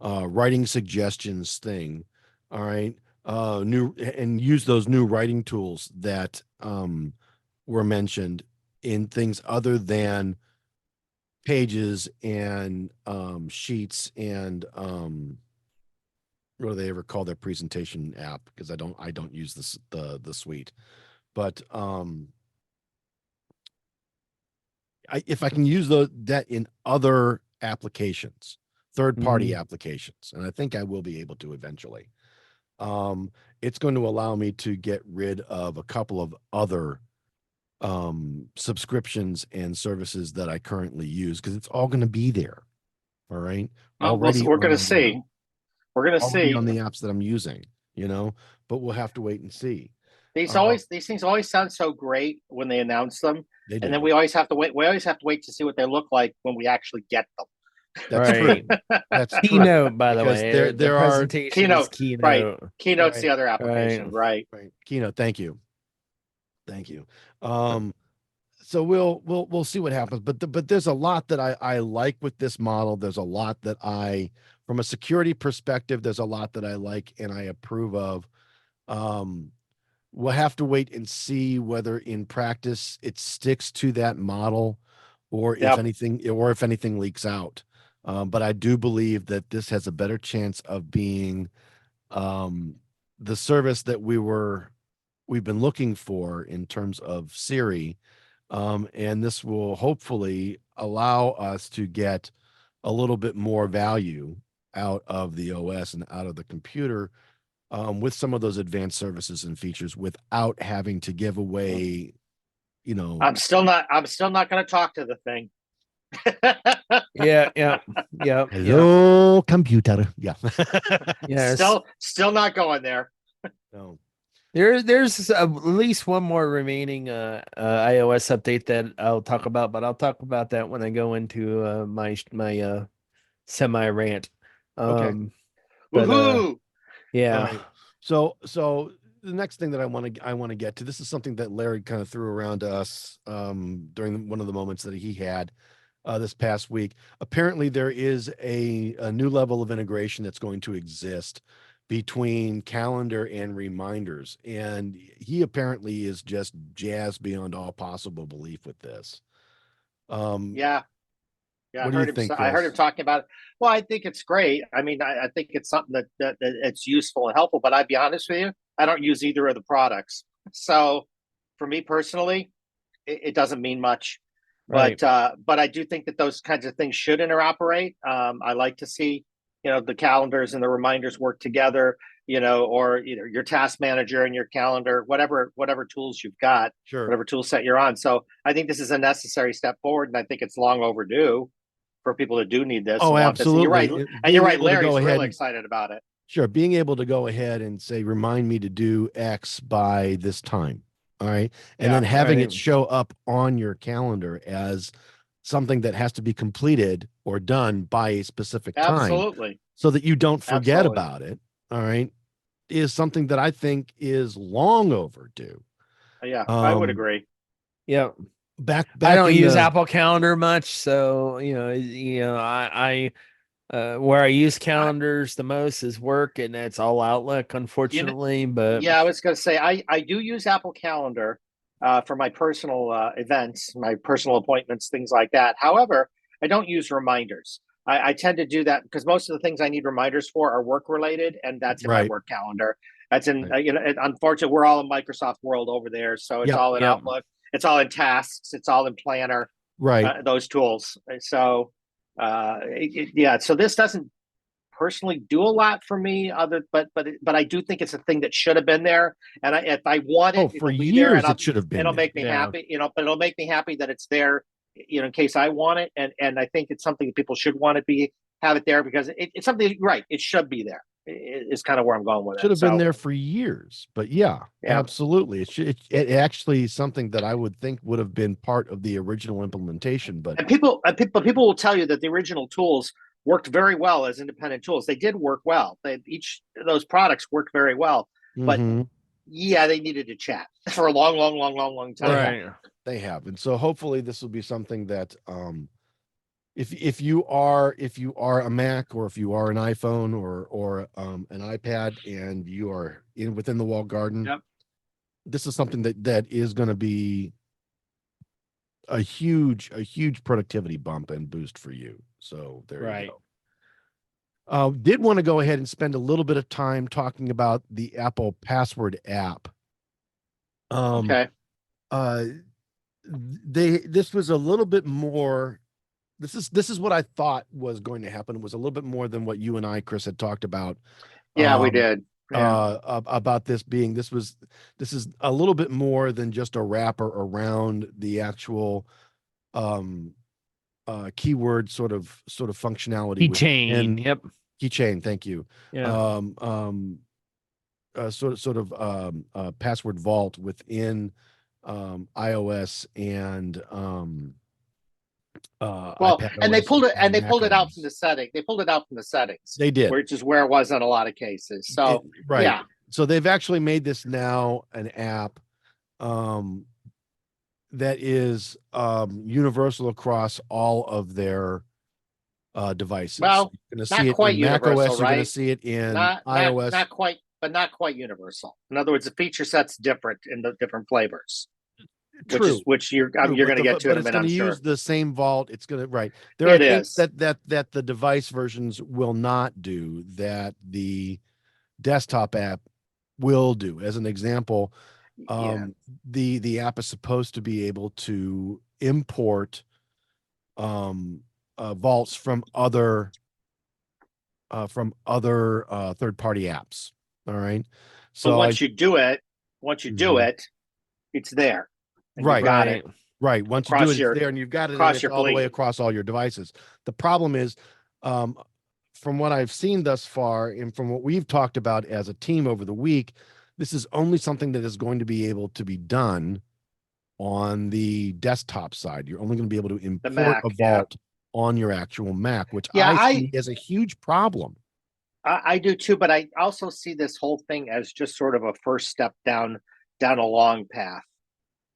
writing suggestions thing, all right, and use those new writing tools that were mentioned in things other than Pages and Sheets and what do they ever call their presentation app? Because I don't use the suite. But if I can use that in other applications, third-party applications, and I think I will be able to eventually, it's going to allow me to get rid of a couple of other subscriptions and services that I currently use because it's all going to be there. All right. Already, we're going to see. We're going to see on the apps that I'm using, but we'll have to wait and see. These things always sound so great when they announce them, and then we always have to wait. We always have to wait to see what they look like when we actually get them. That's true. That's Keynote, by the way. There are Keynote, right? Keynote's the other application, right? Keynote. Thank you. So we'll see what happens, but there's a lot that I like with this model. There's a lot that from a security perspective, there's a lot that I like and I approve of. We'll have to wait and see whether in practice it sticks to that model or if anything leaks out. But I do believe that this has a better chance of being the service that we've been looking for in terms of Siri. And this will hopefully allow us to get a little bit more value out of the OS and out of the computer with some of those advanced services and features without having to give away, I'm still not going to talk to the thing. Yeah. Hello, computer. Yeah. Yeah. Still not going there. No. There's at least one more remaining iOS update that I'll talk about, but I'll talk about that when I go into my semi rant. Okay. Woohoo! Yeah. Right. So the next thing that I want to get to, this is something that Larry kind of threw around to us during one of the moments that he had this past week. Apparently, there is a new level of integration that's going to exist between calendar and reminders, and he apparently is just jazzed beyond all possible belief with this. Yeah. Yeah, What do you think, I heard him Chris? talking about it. Well, I think it's great. I mean, I think it's something that it's useful and helpful. But I'd be honest with you, I don't use either of the products. So, for me personally, it doesn't mean much. Right. But I do think that those kinds of things should interoperate. I like to see, the calendars and the reminders work together. Or your task manager and your calendar, whatever tools you've got, Sure. whatever tool set you're on. So I think this is a necessary step forward, and I think it's long overdue for people that do need this. Oh, absolutely. You're right. And you're right. Larry's really excited about it. Sure. Being able to go ahead and say, remind me to do X by this time. All right. And then having it show up on your calendar as something that has to be completed or done by a specific time. Absolutely. So that you don't forget about it. All right. Is something that I think is long overdue. Yeah, I would agree. Yeah. Back I don't use Apple Calendar much, so I where I use calendars the most is work, and that's all Outlook, unfortunately. But yeah, I was going to say I do use Apple Calendar for my personal events, my personal appointments, things like that. However, I don't use reminders. I tend to do that because most of the things I need reminders for are work related, and that's in my work calendar. That's in unfortunately, we're all in Microsoft world over there, so it's all in Outlook. It's all in tasks. It's all in Planner. Right. Those tools. So, so this doesn't personally do a lot for me. But I do think it's a thing that should have been there. And if I want it, for years it should have been. It'll make me happy. But it'll make me happy that it's there. In case I want it, and I think it's something that people should want to have it there because it's something. Right. It should be there. Is kind of where I'm going with it. Should have been there for years, but absolutely. It actually is something that I would think would have been part of the original implementation. But people will tell you that the original tools worked very well as independent tools. They did work well. Each of those products worked very well, but they needed to chat for a long time. Right. They have, and so hopefully this will be something that if you are a Mac or if you are an iPhone or an iPad and you are within the walled garden, this is something that is going to be a huge productivity bump and boost for you. So there you go. Did want to go ahead and spend a little bit of time talking about the Apple Password app. This was a little bit more. This is what I thought was going to happen. It was a little bit more than what you and I, Chris, had talked about. Yeah, we did. About this is a little bit more than just a wrapper around the actual keyword sort of functionality. Keychain. Keychain. Thank you. Yeah. Password vault within iOS and iPad and they pulled it out from the setting. They pulled it out from the settings. They did, which is where it was in a lot of cases. So so they've actually made this now an app that is universal across all of their devices. Well, you're going to see it in Mac OS, you're going to see it in iOS. Not quite, but not quite universal. In other words, the feature set's different in the different flavors. True. Which you're going to get to in a minute. It's going to use the same vault. It's going to There are things that the device versions will not do that the desktop app will do. As an example, the app is supposed to be able to import vaults from other third-party apps. All right. So once you do it, it's there. Right. Got it. Right. Once you do it, it's there, and you've got it all the way across all your devices. The problem is, from what I've seen thus far, and from what we've talked about as a team over the week, this is only something that is going to be able to be done on the desktop side. You're only going to be able to import a vault on your actual Mac, which I see as a huge problem. I do too, but I also see this whole thing as just sort of a first step down a long path.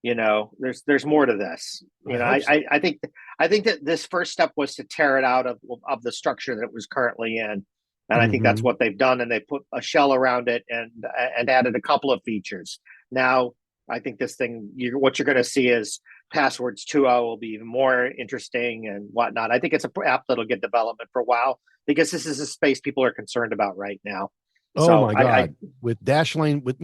There's more to this. I think that this first step was to tear it out of the structure that it was currently in, and I think that's what they've done. And they put a shell around it and added a couple of features. Now I think this thing, what you're going to see is passwords 2.0 will be even more interesting and whatnot. I think it's an app that'll get development for a while because this is a space people are concerned about right now. Oh my God. With Dashlane, with,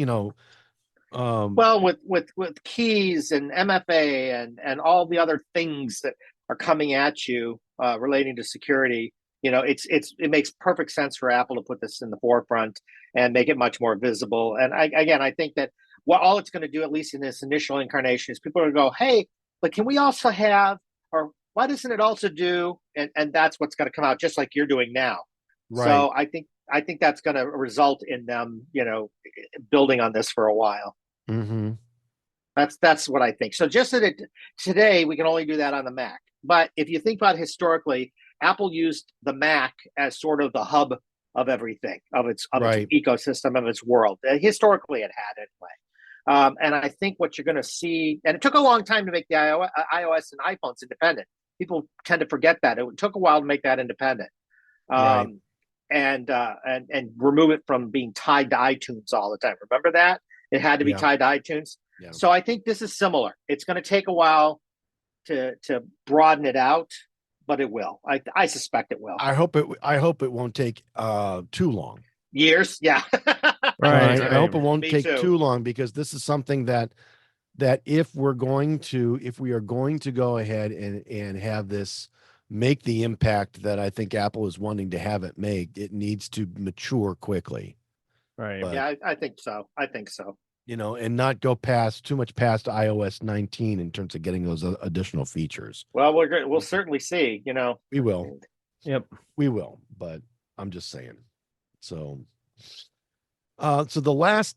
well, with keys and MFA and all the other things that are coming at you relating to security, it makes perfect sense for Apple to put this in the forefront and make it much more visible. And I think that all it's going to do, at least in this initial incarnation, is people are going to go, hey, but can we also have, or why doesn't it also do? And that's what's going to come out, just like you're doing now. Right. So I think that's going to result in them, building on this for a while. Mm-hmm. That's what I think. So just that today we can only do that on the Mac. But if you think about historically, Apple used the Mac as sort of the hub of everything, of its ecosystem, of its world. Historically, it had anyway. And I think what you're going to see, and it took a long time to make the iOS and iPhones independent. People tend to forget that it took a while to make that independent, and remove it from being tied to iTunes all the time. Remember that? It had to be tied to iTunes. Yeah. So I think this is similar. It's going to take a while to broaden it out, but it will. I suspect it will. I hope it won't take too long. Years, yeah. Right. I hope it won't take too long, because this is something that if we are going to go ahead and have this make the impact that I think Apple is wanting to have it make, it needs to mature quickly. Right. But, yeah, I think so. And not go too much past iOS 19 in terms of getting those additional features. Well, we'll certainly see, We will. Yep. We will, but I'm just saying. So the last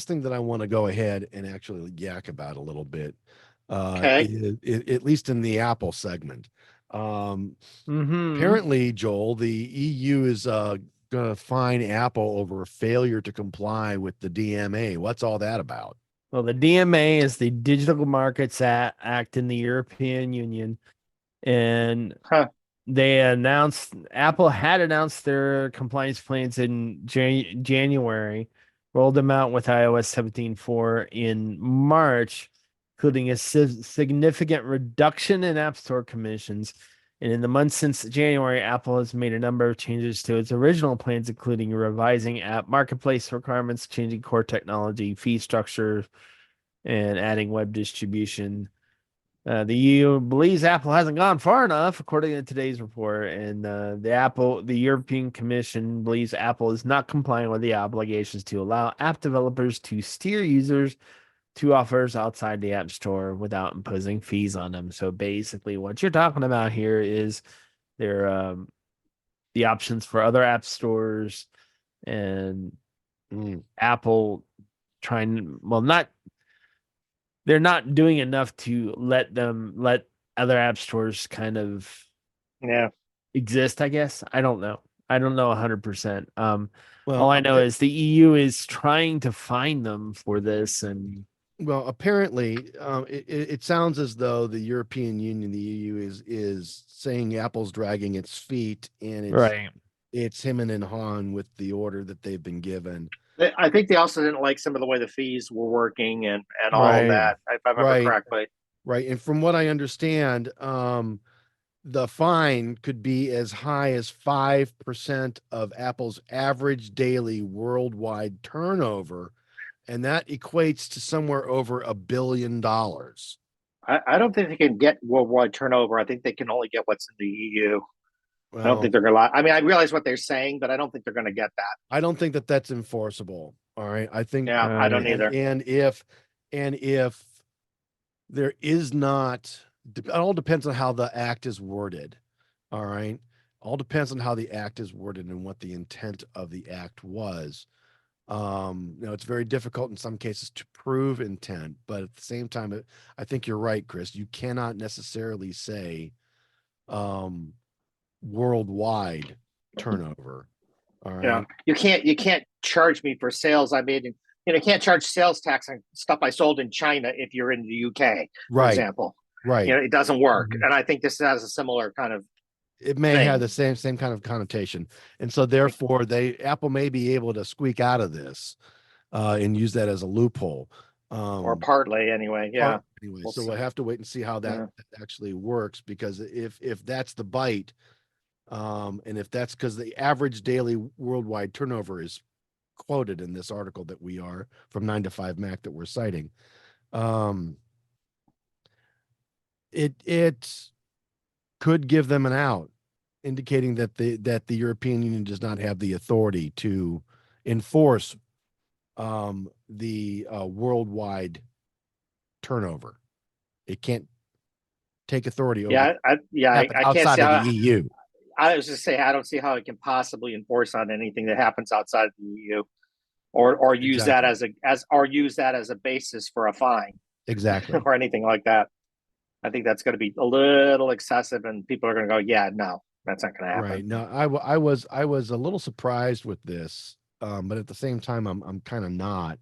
thing that I want to go ahead and actually yak about a little bit, is, at least in the Apple segment. Apparently, Joel, the EU is going to fine Apple over a failure to comply with the DMA. What's all that about? Well, the DMA is the Digital Markets Act in the European Union, and Apple had announced their compliance plans in January, rolled them out with iOS 17.4 in March, including a significant reduction in App Store commissions. And in the months since January, Apple has made a number of changes to its original plans, including revising app marketplace requirements, changing core technology, fee structure, and adding web distribution. The EU believes Apple hasn't gone far enough, according to today's report, and the European Commission believes Apple is not complying with the obligations to allow app developers to steer users to offers outside the App Store without imposing fees on them. So basically, what you're talking about here is the options for other app stores, and Apple they're not doing enough to let other app stores kind of exist, I guess. I don't know 100%. All I know is the EU is trying to fine them for this. And well, apparently, it sounds as though the European Union, the EU, is saying Apple's dragging its feet, and it's hemming and hawing with the order that they've been given. I think they also didn't like some of the way the fees were working and all of that, if I remember correctly. Right, and from what I understand, the fine could be as high as 5% of Apple's average daily worldwide turnover. And that equates to somewhere over $1 billion. I don't think they can get worldwide turnover. I think they can only get what's in the EU. Well, I don't think they're going to. I mean, I realize what they're saying, but I don't think they're going to get that. I don't think that that's enforceable. All right. I think. Yeah, I don't either. And if there is not, it all depends on how the act is worded. All right. All depends on how the act is worded and what the intent of the act was. It's very difficult in some cases to prove intent, but at the same time, I think you're right, Chris. You cannot necessarily say worldwide turnover. All right. Yeah, you can't charge me for sales I made you can't charge sales tax on stuff I sold in China if you're in the UK, for example. Right. It doesn't work. And I think this has a similar kind of it may have the same kind of connotation. And so therefore Apple may be able to squeak out of this and use that as a loophole. or partly anyway. Yeah. Anyway, so we'll have to wait and see how that actually works, because if that's the bite, and if that's because the average daily worldwide turnover is quoted in this article that we are from 9 to 5 Mac that we're citing, it could give them an out, indicating that the European Union does not have the authority to enforce the worldwide turnover. It can't take authority over I can't outside see of the EU. I was just saying, I don't see how it can possibly enforce on anything that happens outside of the EU, or use that as a basis for a fine, exactly, or anything like that. I think that's going to be a little excessive, and people are going to go, "Yeah, no, that's not going to happen." Right. No, I was a little surprised with this, but at the same time, I'm kind of not.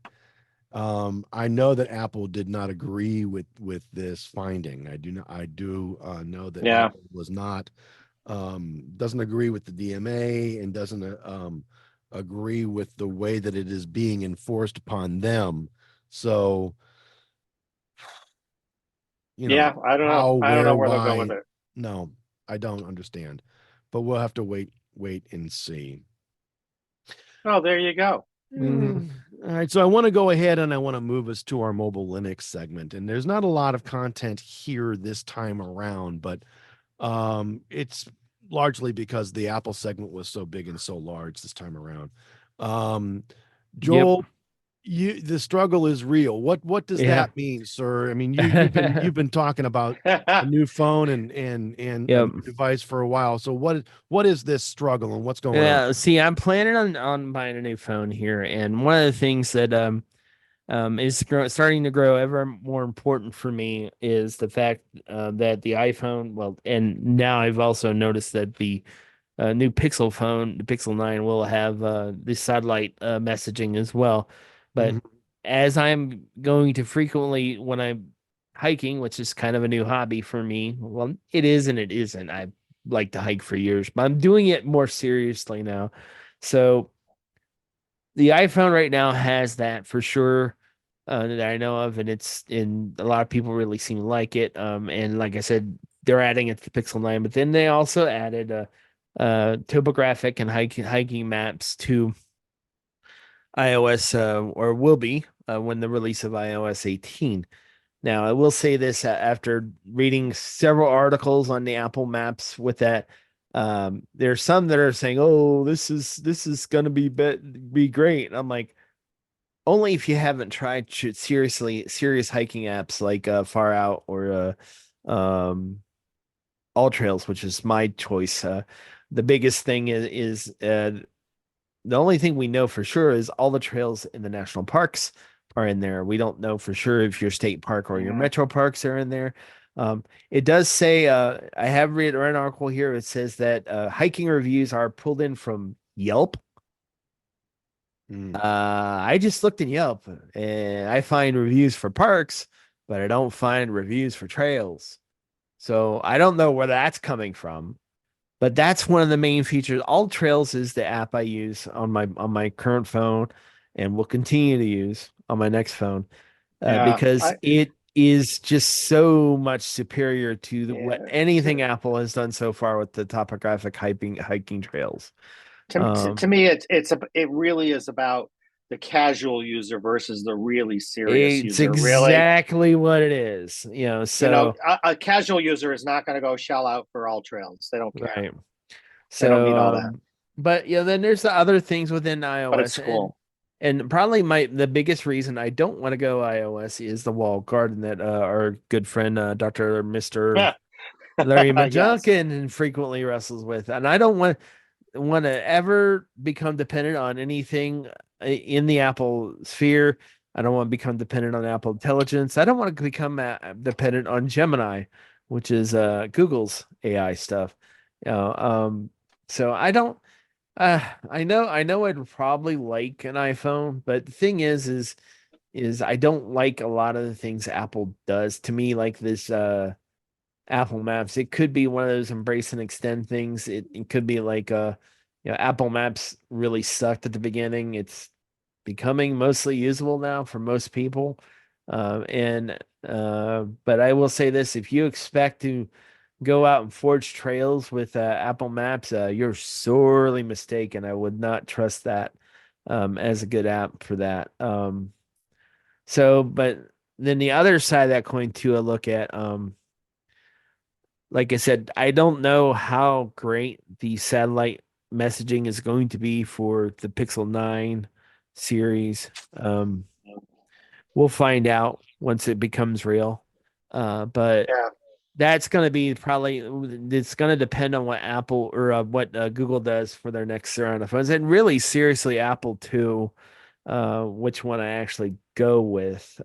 I know that Apple did not agree with this finding. I do know that Apple was not, doesn't agree with the DMA, and doesn't agree with the way that it is being enforced upon them. So, I don't know. I don't know where they'll go with it. No, I don't understand, but we'll have to wait and see. Oh, there you go. All right, so I want to go ahead and I want to move us to our mobile Linux segment, and there's not a lot of content here this time around, but it's largely because the Apple segment was so big and so large this time around. Joel, the struggle is real. What does that mean, sir? I mean, you've been talking about a new phone and a new device for a while. So what is this struggle, and what's going on? See, I'm planning on buying a new phone here, and one of the things that is starting to grow ever more important for me is the fact that the iPhone, well, and now I've also noticed that the new Pixel phone, the Pixel 9, will have the satellite messaging as well. But as I'm going to frequently, when I'm hiking, which is kind of a new hobby for me, well, it is and it isn't. I like to hike for years, but I'm doing it more seriously now. So the iPhone right now has that for sure, that I know of, and a lot of people really seem to like it. And like I said, they're adding it to the Pixel 9, but then they also added topographic and hiking maps to iOS, or will be when the release of iOS 18. Now, I will say this, after reading several articles on the Apple Maps with that, there's some that are saying, "Oh, this is going to be great." And I'm like, only if you haven't tried serious hiking apps like Far Out or All Trails, which is my choice. The biggest thing is the only thing we know for sure is all the trails in the national parks are in there. We don't know for sure if your state park or your metro parks are in there. It does say, I have read an article here. It says that hiking reviews are pulled in from Yelp. I just looked in Yelp and I find reviews for parks, but I don't find reviews for trails. So I don't know where that's coming from. But that's one of the main features. All Trails is the app I use on my current phone, and will continue to use on my next phone, because it is just so much superior to what anything Apple has done so far with the topographic hiking trails. To me, it really is about the casual user versus the really serious user. It's exactly what it is. So a casual user is not going to go shell out for All Trails. They don't care. Right. So, they don't need all that. But then there's the other things within iOS. But it's cool. And probably the biggest reason I don't want to go iOS is the walled garden that our good friend Dr. Mr. Larry McJunkin frequently wrestles with. And I don't want to ever become dependent on anything in the Apple sphere. I don't want to become dependent on Apple Intelligence. I don't want to become dependent on Gemini, which is Google's AI stuff. So I don't. I know I'd probably like an iPhone, but the thing is I don't like a lot of the things Apple does to me, like this Apple Maps. It could be one of those embrace and extend things. It could be like Apple Maps really sucked at the beginning. It's becoming mostly usable now for most people. But I will say this: if you expect to go out and forge trails with Apple Maps, you're sorely mistaken. I would not trust that as a good app for that. But then the other side of that coin too, I look at, like I said, I don't know how great the satellite messaging is going to be for the Pixel 9 series. We'll find out once it becomes real. But Yeah. that's going to be probably, it's going to depend on what Apple or what Google does for their next round of phones. And really, seriously, Apple too, which one I actually go with.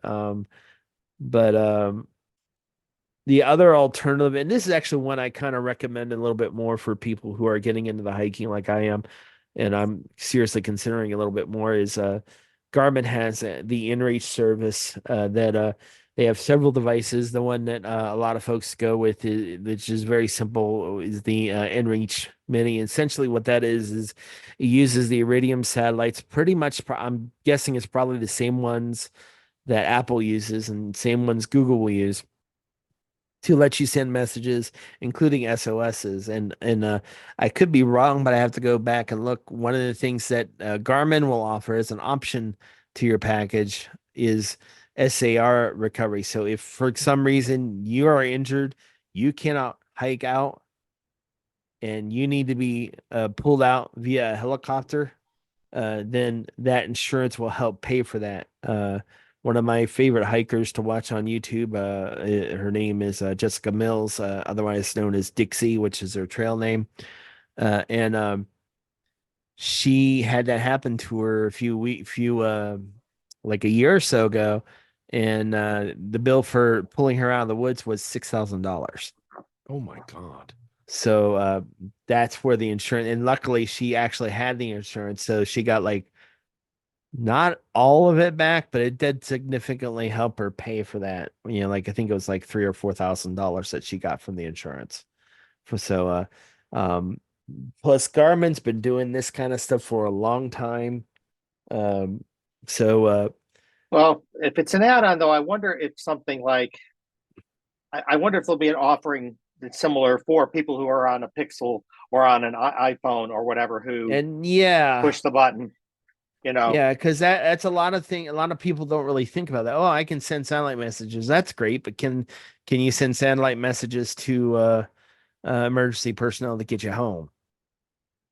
But the other alternative, and this is actually one I kind of recommend a little bit more for people who are getting into the hiking like I am, and I'm seriously considering a little bit more, is Garmin has the InReach service that they have several devices. The one that a lot of folks go with, which is very simple, is the InReach Mini. Essentially, what that is it uses the Iridium satellites. Pretty much, I'm guessing it's probably the same ones that Apple uses and same ones Google will use to let you send messages, including SOSs. And I could be wrong, but I have to go back and look. One of the things that Garmin will offer as an option to your package is SAR recovery. So if for some reason you are injured, you cannot hike out, and you need to be pulled out via a helicopter, then that insurance will help pay for that. One of my favorite hikers to watch on YouTube, her name is Jessica Mills, otherwise known as Dixie, which is her trail name. And she had that happen to her like a year or so ago. And the bill for pulling her out of the woods was $6,000. Oh my God. So that's where the insurance, and luckily she actually had the insurance, so she got like not all of it back, but it did significantly help her pay for that. Like I think it was like $3,000 or $4,000 that she got from the insurance. So um plus Garmin's been doing this kind of stuff for a long time. Um so Well, if it's an add-on, though, I wonder if something like I wonder if there'll be an offering that's similar for people who are on a Pixel or on an iPhone or whatever who and yeah. push the button. Yeah, because that's a lot of people don't really think about that. Oh, I can send satellite messages. That's great, but can you send satellite messages to emergency personnel to get you home?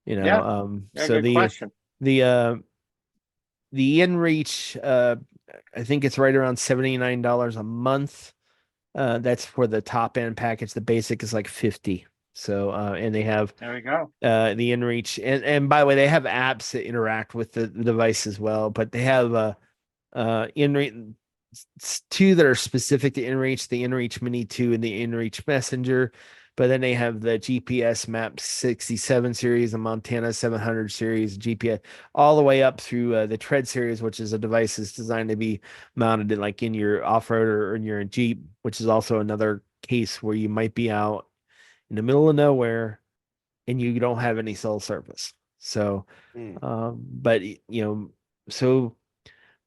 Yeah, So good question. the uh the InReach, I think it's right around $79 a month. That's for the top end package. The basic is like 50. So and they have There we go. the InReach, and by the way, they have apps that interact with the device as well, but they have InReach two that are specific to InReach, the InReach Mini 2 and the InReach Messenger. But then they have the GPS Map 67 series, the Montana 700 series, GPS, all the way up through the Tread series, which is a device that's designed to be mounted in your off-road or in your Jeep, which is also another case where you might be out in the middle of nowhere and you don't have any cell service. So, but so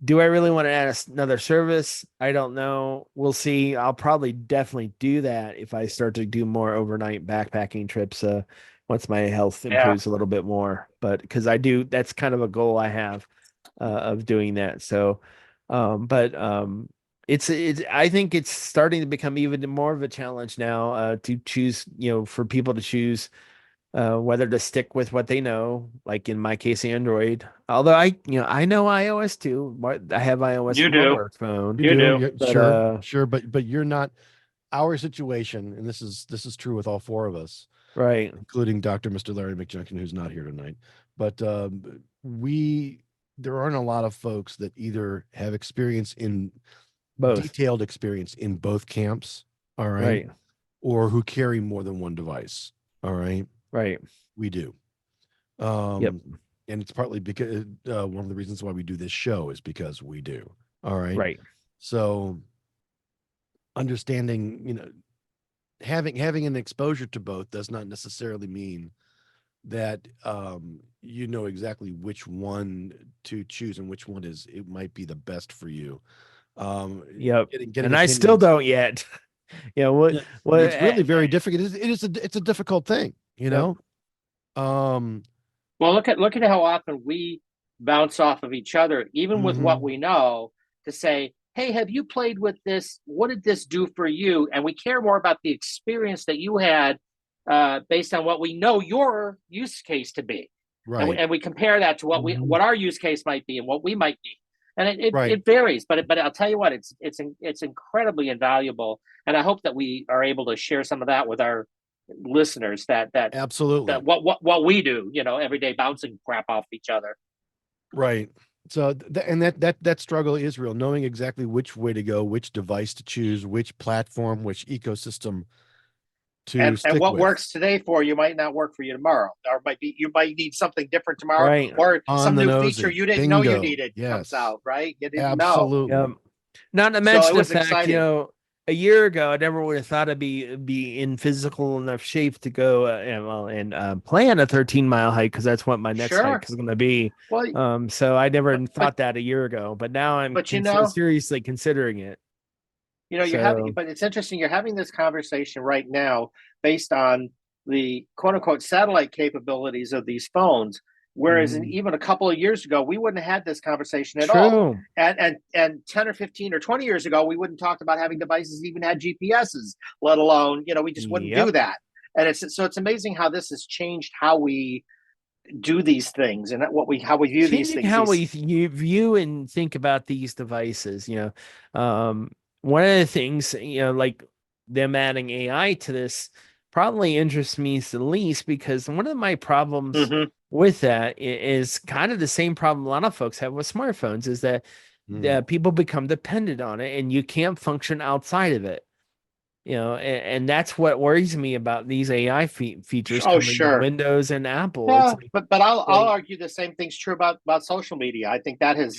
do I really want to add another service? I don't know. We'll see. I'll probably definitely do that if I start to do more overnight backpacking trips. Once my health improves a little bit more, but because that's kind of a goal I have of doing that. So, but it's I think it's starting to become even more of a challenge now to choose, for people to choose whether to stick with what they know, like in my case, Android. Although I know iOS too. I have iOS You on my do. work phone. You do. Yeah, But, sure, but you're not our situation, and this is true with all four of us, right. including Mr. Larry McJunkin, who's not here tonight. But there aren't a lot of folks that either have Both. detailed experience in both camps, all right, Right. or who carry more than one device, all right. Right. We do. Yep. And it's partly because one of the reasons why we do this show is because we do. All right. Right. So understanding, having an exposure to both does not necessarily mean that you know exactly which one to choose and which one it might be the best for you. Yep. Getting And I still don't yet. What it's really very difficult. It's a difficult thing, you know. Well, look at how often we bounce off of each other, even with what we know, to say, hey, have you played with this? What did this do for you? And we care more about the experience that you had based on what we know your use case to be. Right. And we compare that to what our use case might be and what we might need. And it varies, but I'll tell you what, it's incredibly invaluable. And I hope that we are able to share some of that with our listeners, that absolutely, that what we do, every day, bouncing crap off each other. Right. So that struggle is real, knowing exactly which way to go, which device to choose, which platform, which ecosystem to stick and what with. works today for you might not work for you tomorrow, or you might need something different tomorrow, right. or On some new nosy. feature you didn't know you needed comes out, right? You didn't know. Not to mention the fact, exciting. A year ago, I never would have thought I'd be in physical enough shape to go and plan a 13-mile hike, because that's what my next hike is going to be. Well, so I never thought that a year ago, but now I'm seriously considering it. But it's interesting. You're having this conversation right now based on the quote unquote satellite capabilities of these phones. Whereas even a couple of years ago, we wouldn't have had this conversation at all. And 10 or 15 or 20 years ago, we wouldn't talk about having devices even had GPSs, let alone, we just wouldn't do that. And it's amazing how this has changed how we do these things and how we view these things. How we view and think about these devices. One of the things, like them adding AI to this probably interests me the least, because one of my problems with that is kind of the same problem a lot of folks have with smartphones, is that people become dependent on it and you can't function outside of it. And that's what worries me about these AI features coming to Windows and Apple. Yeah, but I'll argue the same thing's true about social media. I think that has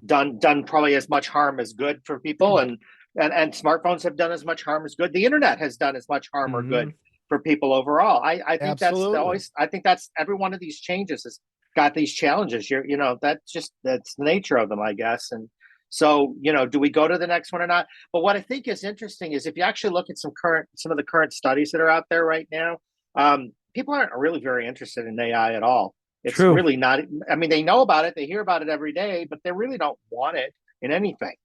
done probably as much harm as good for people, and smartphones have done as much harm as good. The internet has done as much harm or good for people overall. I think that's every one of these changes has got these challenges. That's the nature of them, I guess. And so, do we go to the next one or not? But what I think is interesting is if you actually look at some of the current studies that are out there right now, people aren't really very interested in AI at all. It's really not. I mean, they know about it, they hear about it every day, but they really don't want it in anything.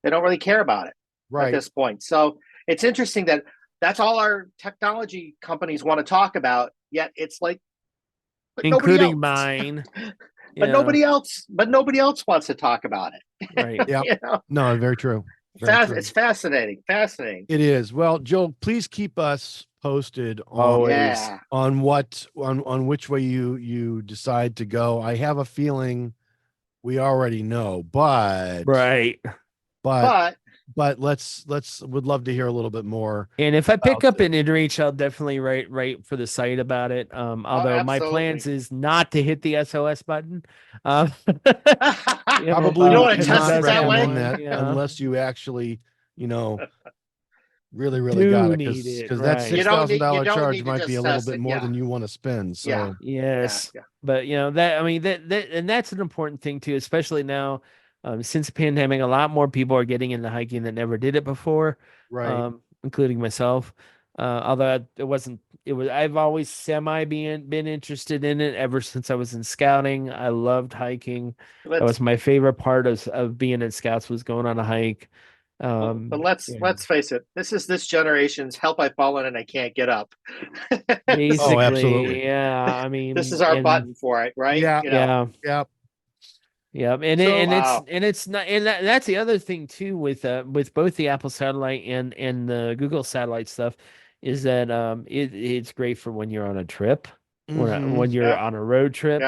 They don't really care about it at this point. So it's interesting that that's all our technology companies want to talk about. Yet it's like, including mine. But nobody else wants to talk about it. Right. Yeah. No, very true. It's fascinating. It is. Well, Joel, please keep us posted on which way you decide to go. I have a feeling we already know, but would love to hear a little bit more. And if I pick up an inReach, I'll definitely write for the site about it. Although my plans is not to hit the SOS button. Probably want to test it that way, unless you actually, really got it, because that $6,000 charge might be a little bit more than you want to spend. So but and that's an important thing too, especially now. Since the pandemic, a lot more people are getting into hiking that never did it before, including myself. Although I've always been interested in it ever since I was in scouting. I loved hiking. That was my favorite part of being in scouts, was going on a hike. But let's face it, this is this generation's help. I've fallen and I can't get up. Basically, absolutely. Yeah. I mean, this is our button for it, right? Yeah. It's not, and that's the other thing too with both the Apple satellite and the Google satellite stuff, is that it's great for when you're on a trip, when you're on a road trip.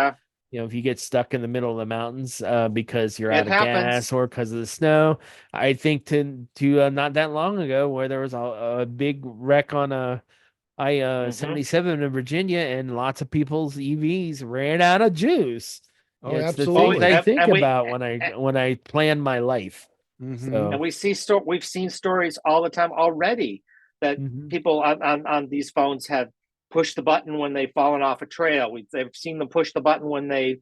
If you get stuck in the middle of the mountains because you're out of gas or because of the snow. I think to not that long ago, where there was a big wreck on a I-77 in Virginia, and lots of people's EVs ran out of juice. It's absolutely. the things I think about when I plan my life. So. And we've seen stories all the time already that people on these phones have push the button when they've fallen off a trail. They've seen them push the button when they've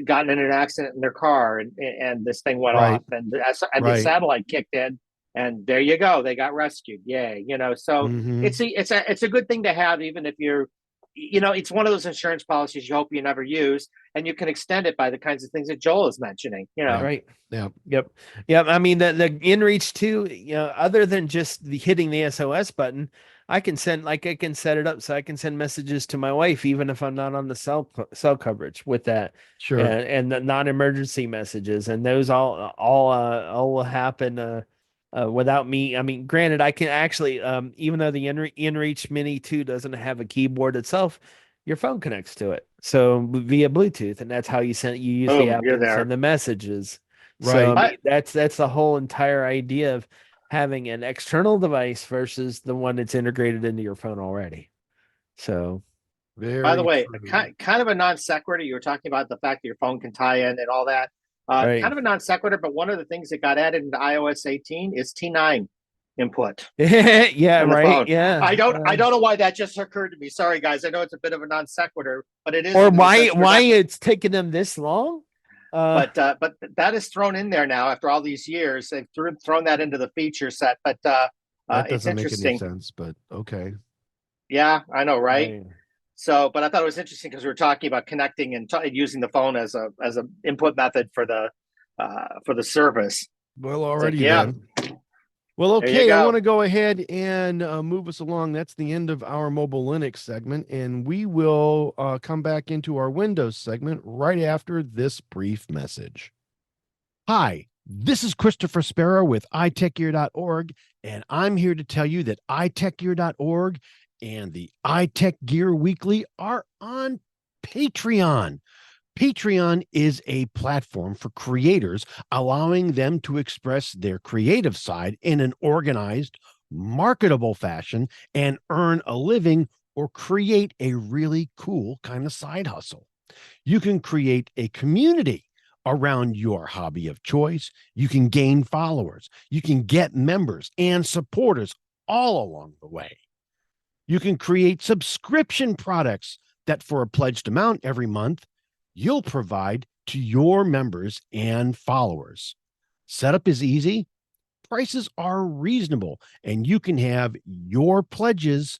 gotten in an accident in their car and this thing went off and the satellite kicked in and there you go. They got rescued. Yay. So it's a good thing to have, even if you're, it's one of those insurance policies you hope you never use, and you can extend it by the kinds of things that Joel is mentioning, Right. Yeah. Yep. I mean, the inReach too, other than just hitting the SOS button, I can set it up so I can send messages to my wife, even if I'm not on the cell coverage with that. Sure. And the non-emergency messages, and those all will happen, without me. I mean, granted, I can actually, even though the inReach Mini 2 doesn't have a keyboard itself, your phone connects to it. So via Bluetooth, and that's how you use the app to send the messages. Right. So I mean, that's the whole entire idea of having an external device versus the one that's integrated into your phone already. So, by the way, kind of a non sequitur. You were talking about the fact that your phone can tie in and all that. Kind of a non sequitur, but one of the things that got added into iOS 18 is T9 input. Yeah, right. Phone. Yeah. I don't know why that just occurred to me. Sorry, guys. I know it's a bit of a non sequitur, but it is. Or why it's taken them this long? But that is thrown in there now after all these years. They've thrown that into the feature set. But that doesn't it's interesting. Make any sense, but okay. Yeah, I know, right? So, but I thought it was interesting because we were talking about connecting and using the phone as a input method for the service. Well, already then. Well, okay, I want to go ahead and move us along. That's the end of our Mobile Linux segment, and we will come back into our Windows segment right after this brief message. Hi, this is Christopher Spera with iTechGear.org, and I'm here to tell you that iTechGear.org and the iTechGear Weekly are on Patreon. Patreon is a platform for creators, allowing them to express their creative side in an organized, marketable fashion and earn a living or create a really cool kind of side hustle. You can create a community around your hobby of choice. You can gain followers. You can get members and supporters all along the way. You can create subscription products that, for a pledged amount every month, you'll provide to your members and followers. Setup is easy, prices are reasonable, and you can have your pledges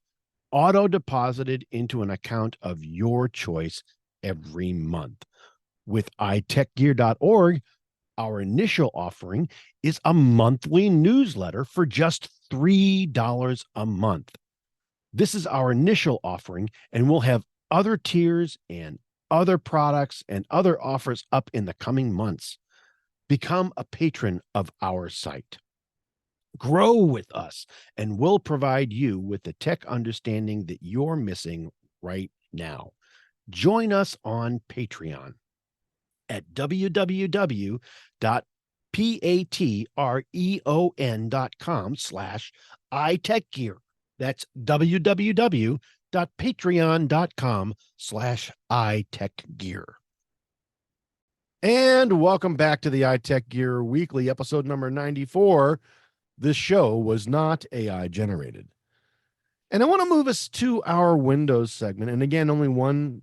auto-deposited into an account of your choice every month. With iTechGear.org, our initial offering is a monthly newsletter for just $3 a month. This is our initial offering, and we'll have other tiers and other products and other offers up in the coming months. Become a patron of our site. Grow with us, and we'll provide you with the tech understanding that you're missing right now. Join us on Patreon at www.patreon.com/iTechGear. That's www.patreon.com/iTechGear. And welcome back to the iTechGear Weekly, episode number 94. This show was not AI generated. And I want to move us to our Windows segment. And again, only one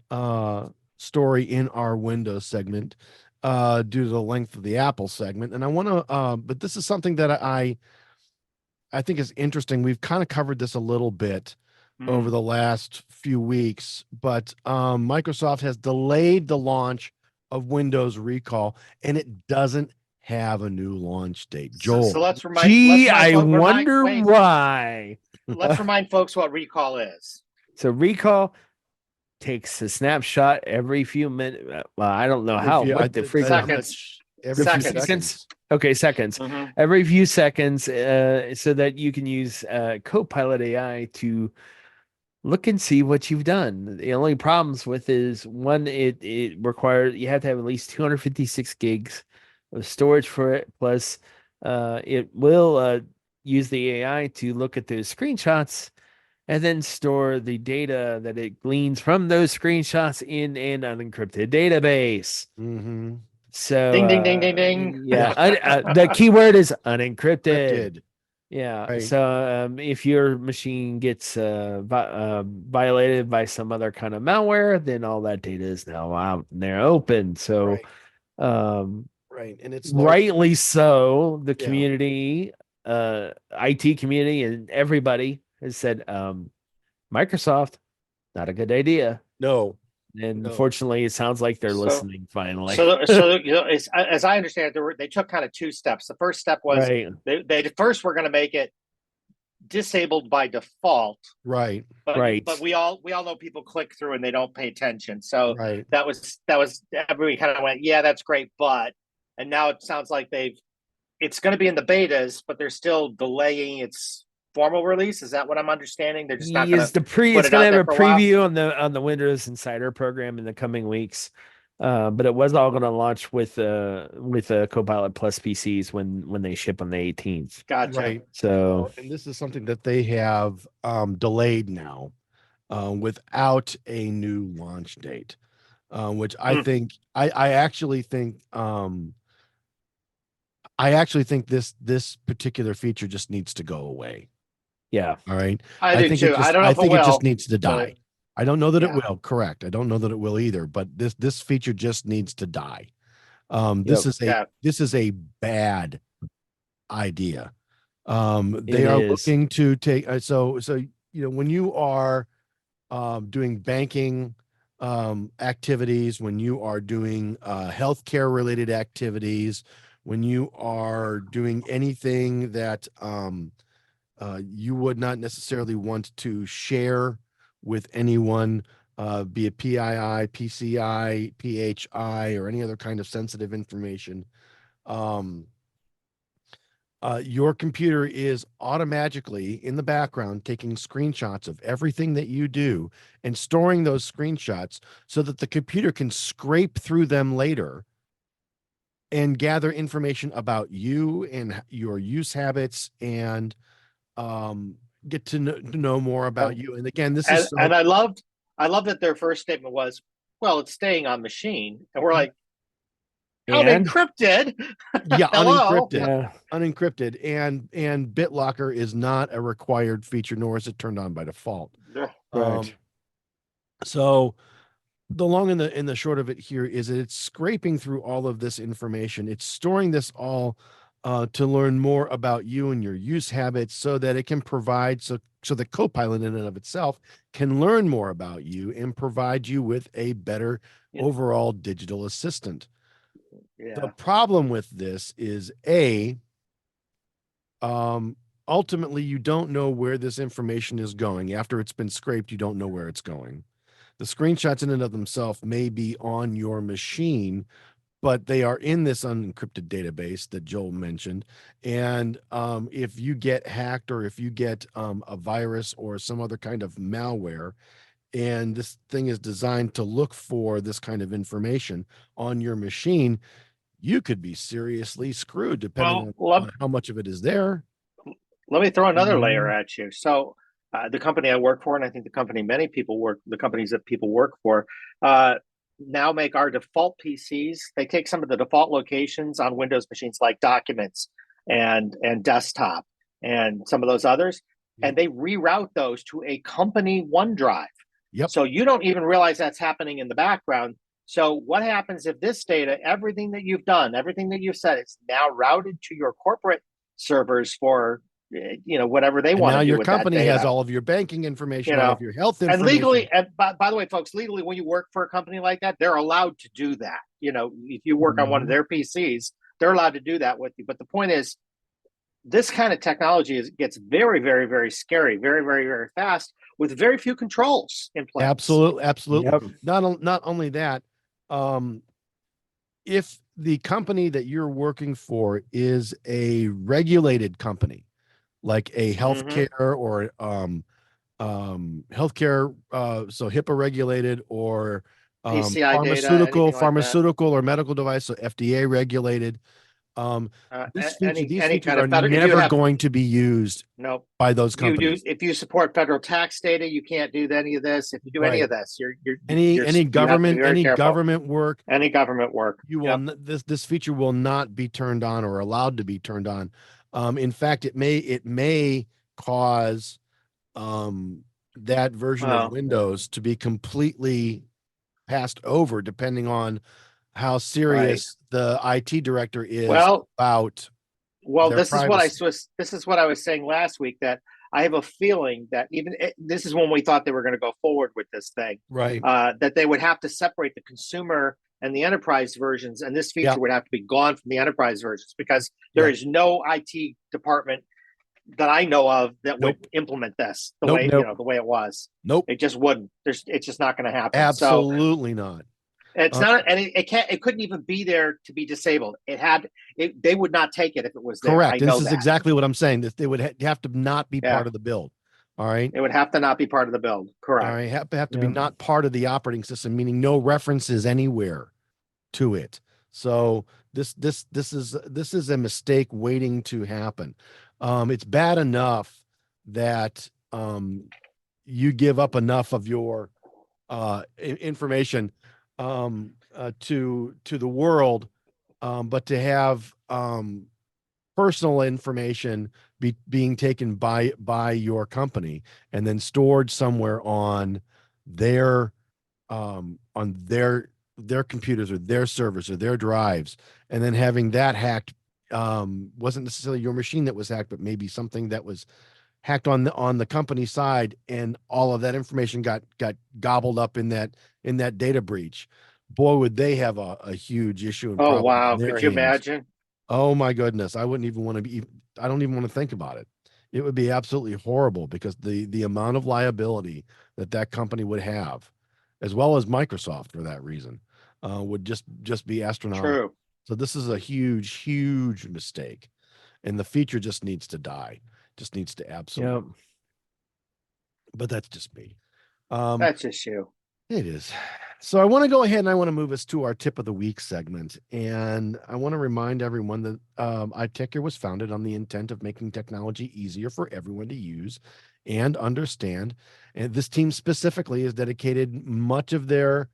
story in our Windows segment due to the length of the Apple segment. And I want to, but this is something that I think is interesting. We've kind of covered this a little bit over the last few weeks, but Microsoft has delayed the launch of Windows Recall, and it doesn't have a new launch date. Joel, so let's remind. I wonder why. Let's remind folks what Recall is. So Recall takes a snapshot every few minutes. Well, I don't know how. Seconds. Every seconds. Okay, seconds. Every few seconds, so that you can use Copilot AI to look and see what you've done. The only problems with is one, it requires you have to have at least 256 gigs of storage for it. Plus, it will use the AI to look at those screenshots and then store the data that it gleans from those screenshots in an unencrypted database. So ding, ding, ding, ding, ding. Yeah, the keyword is unencrypted. Yeah. Right. So if your machine gets violated by some other kind of malware, then all that data is now out and they're open. So Right. um, Right. And it's rightly so, the Yeah. community, IT community, and everybody has said, Microsoft, not a good idea. No. And No. unfortunately, it sounds like they're So- listening finally. So it's, as I understand it, they took kind of two steps. The first step was Right. they first were going to make it disabled by default. Right. But we all know people click through and they don't pay attention. So Right. that was everybody kind of went, yeah, that's great, and now it sounds like it's going to be in the betas, but they're still delaying its formal release. Is that what I'm understanding? They're just not going to It's going to have a preview on the Windows Insider program in the coming weeks. But it was all going to launch with Copilot Plus PCs when they ship on the 18th. Gotcha. Right. So, and this is something that they have delayed now without a new launch date, which I think I actually think this particular feature just needs to go away. yeah. All right. I do think too. it just, I don't know if think it it just will, needs to die. I don't know that it yeah. will. Correct. I don't know that it will either, but this feature just needs to die. This is a bad idea. They are looking to take so when you are doing banking activities, when you are doing healthcare related activities, when you are doing anything that you would not necessarily want to share with anyone, be it PII, PCI, PHI, or any other kind of sensitive information. Your computer is automatically in the background taking screenshots of everything that you do and storing those screenshots so that the computer can scrape through them later and gather information about you and your use habits and get to know more about you. And again, this is and I love that their first statement was, well, it's staying on machine, and we're like, unencrypted. Yeah, Hello? unencrypted, and BitLocker is not a required feature, nor is it turned on by default. Right. So the long and the short of it here is that it's scraping through all of this information. It's storing this all to learn more about you and your use habits, so that it can provide so the Copilot in and of itself can learn more about you and provide you with a better overall digital assistant. The problem with this is ultimately you don't know where this information is going. After it's been scraped, you don't know where it's going. The screenshots in and of themselves may be on your machine, but they are in this unencrypted database that Joel mentioned. And if you get hacked, or if you get a virus or some other kind of malware, and this thing is designed to look for this kind of information on your machine, you could be seriously screwed depending on how much of it is there. Let me throw another layer at you. So the company I work for, and I think the companies that people work for, now make our default PCs. They take some of the default locations on Windows machines like Documents and Desktop and some of those others, and they reroute those to a company OneDrive. Yep. So you don't even realize that's happening in the background. So what happens if this data, everything that you've done, everything that you've said, is now routed to your corporate servers for whatever they want to do. Now your company has all of your banking information, all of your health information. And legally, and by the way, folks, legally, when you work for a company like that, they're allowed to do that. If you work on one of their PCs, they're allowed to do that with you. But the point is, this kind of technology gets very, very, very scary, very, very, very fast, with very few controls in place. Absolutely. Yep. Not only that, if the company that you're working for is a regulated company, like a healthcare or healthcare, so HIPAA regulated, or pharmaceutical or medical device, so FDA regulated, these features are never going to be used by those companies. If you support federal tax data, you can't do any of this. If you do any of this, any government work, you will this feature will not be turned on or allowed to be turned on In fact, it may cause that version of Windows to be completely passed over, depending on how serious the IT director is about. Well, this is what I was saying last week, that I have a feeling that this is when we thought they were going to go forward with this thing, right? That they would have to separate the consumer and the enterprise versions, and this feature would have to be gone from the enterprise versions, because there is no IT department that I know of that would implement this the way the way it was. It just wouldn't. It's just not going to happen. Absolutely not. It's not, and it can't. It couldn't even be there to be disabled. They would not take it if it was there. Correct. This is exactly what I'm saying. That they would have to not be part of the build. All right. It would have to not be part of the build. Correct. All right. Have to be not part of the operating system, meaning no references anywhere to it. So this is a mistake waiting to happen. It's bad enough that you give up enough of your information to the world, but to have personal information being taken by your company and then stored somewhere on their computers or their servers or their drives, and then having that hacked, wasn't necessarily your machine that was hacked, but maybe something that was hacked on the company side, and all of that information got gobbled up in that data breach. Boy, would they have a huge issue. And oh wow, could you imagine? Oh my goodness, I wouldn't even want to be. I don't even want to think about it. It would be absolutely horrible, because the amount of liability that company would have, as well as Microsoft for that reason, would just be astronomical. True. So this is a huge mistake, and the feature just needs to die. Just needs to absolutely. Yep. But that's just me. That's just you. It is. So I want to go ahead and I want to move us to our tip of the week segment. And I want to remind everyone that iTechGear was founded on the intent of making technology easier for everyone to use and understand. And this team specifically has dedicated much of their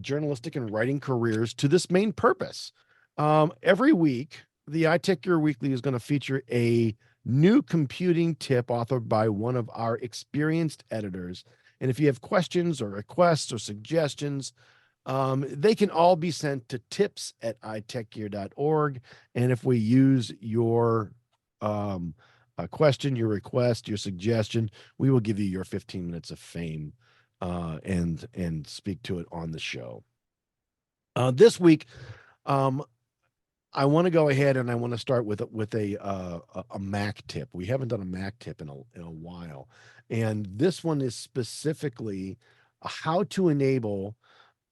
journalistic and writing careers to this main purpose. Every week, the iTechGear Weekly is going to feature a new computing tip authored by one of our experienced editors. And if you have questions or requests or suggestions, they can all be sent to tips@itechgear.org. And if we use your question, your request, your suggestion, we will give you your 15 minutes of fame and speak to it on the show. This week, I want to go ahead and I want to start with a Mac tip. We haven't done a Mac tip in a while, and this one is specifically how to enable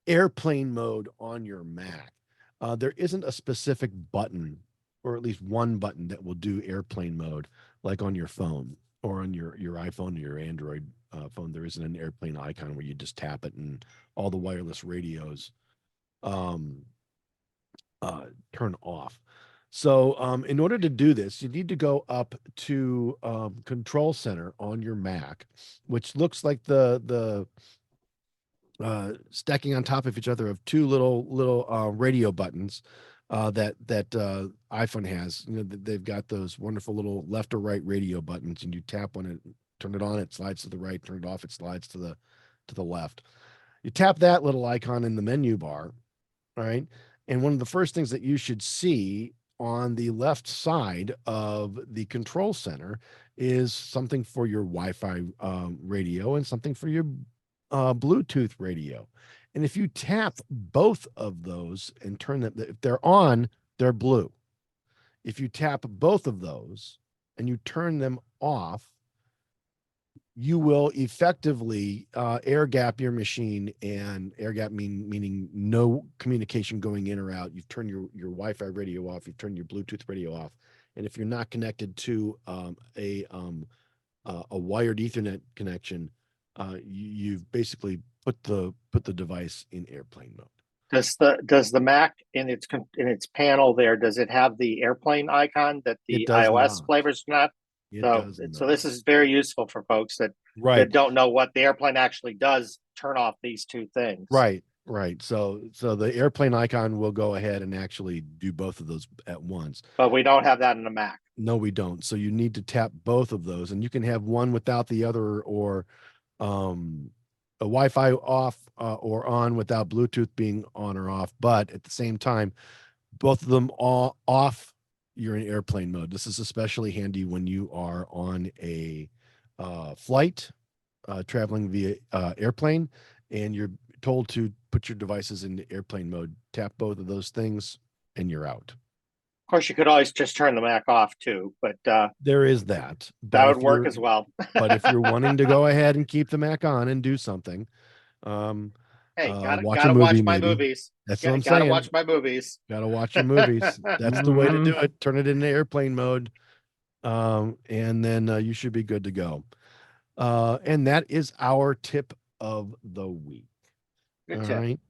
airplane mode on your Mac. There isn't a specific button, or at least one button, that will do airplane mode like on your phone or on your iPhone or your Android phone. There isn't an airplane icon where you just tap it and all the wireless radios turn off. So in order to do this, you need to go up to Control Center on your Mac, which looks like the stacking on top of each other of two little radio buttons that iPhone has. You know, they've got those wonderful little left or right radio buttons, and you tap on it, turn it on, it slides to the right, turn it off, it slides to the left. You tap that little icon in the menu bar, all right? And one of the first things that you should see on the left side of the Control Center is something for your Wi-Fi radio and something for your Bluetooth radio. And if you tap both of those and turn them, if they're on, they're blue. If you tap both of those and you turn them off, you will effectively air gap your machine, and air gap meaning no communication going in or out. You've turned your Wi-Fi radio off, you've turned your Bluetooth radio off, and if you're not connected to a wired Ethernet connection, you've basically put the device in airplane mode. Does the Mac in its panel there, does it have the airplane icon that the iOS flavors do not? So this is very useful for folks that don't know what the airplane actually does. Turn off these two things. Right. So the airplane icon will go ahead and actually do both of those at once. But we don't have that in the Mac. No, we don't. So you need to tap both of those, and you can have one without the other, or a Wi-Fi off or on without Bluetooth being on or off. But at the same time, both of them are off, you're in airplane mode. This is especially handy when you are on a flight, traveling via airplane, and you're told to put your devices into airplane mode. Tap both of those things, and you're out. Of course, you could always just turn the Mac off too, but there is that. That would work as well. But if you're wanting to go ahead and keep the Mac on and do something, hey, gotta watch watch my maybe. movies. That's what I'm saying. Gotta watch my movies. Gotta watch your movies. That's the way to do it. Turn it into airplane mode, and then you should be good to go. And that is our tip of the week. Good All tip. right.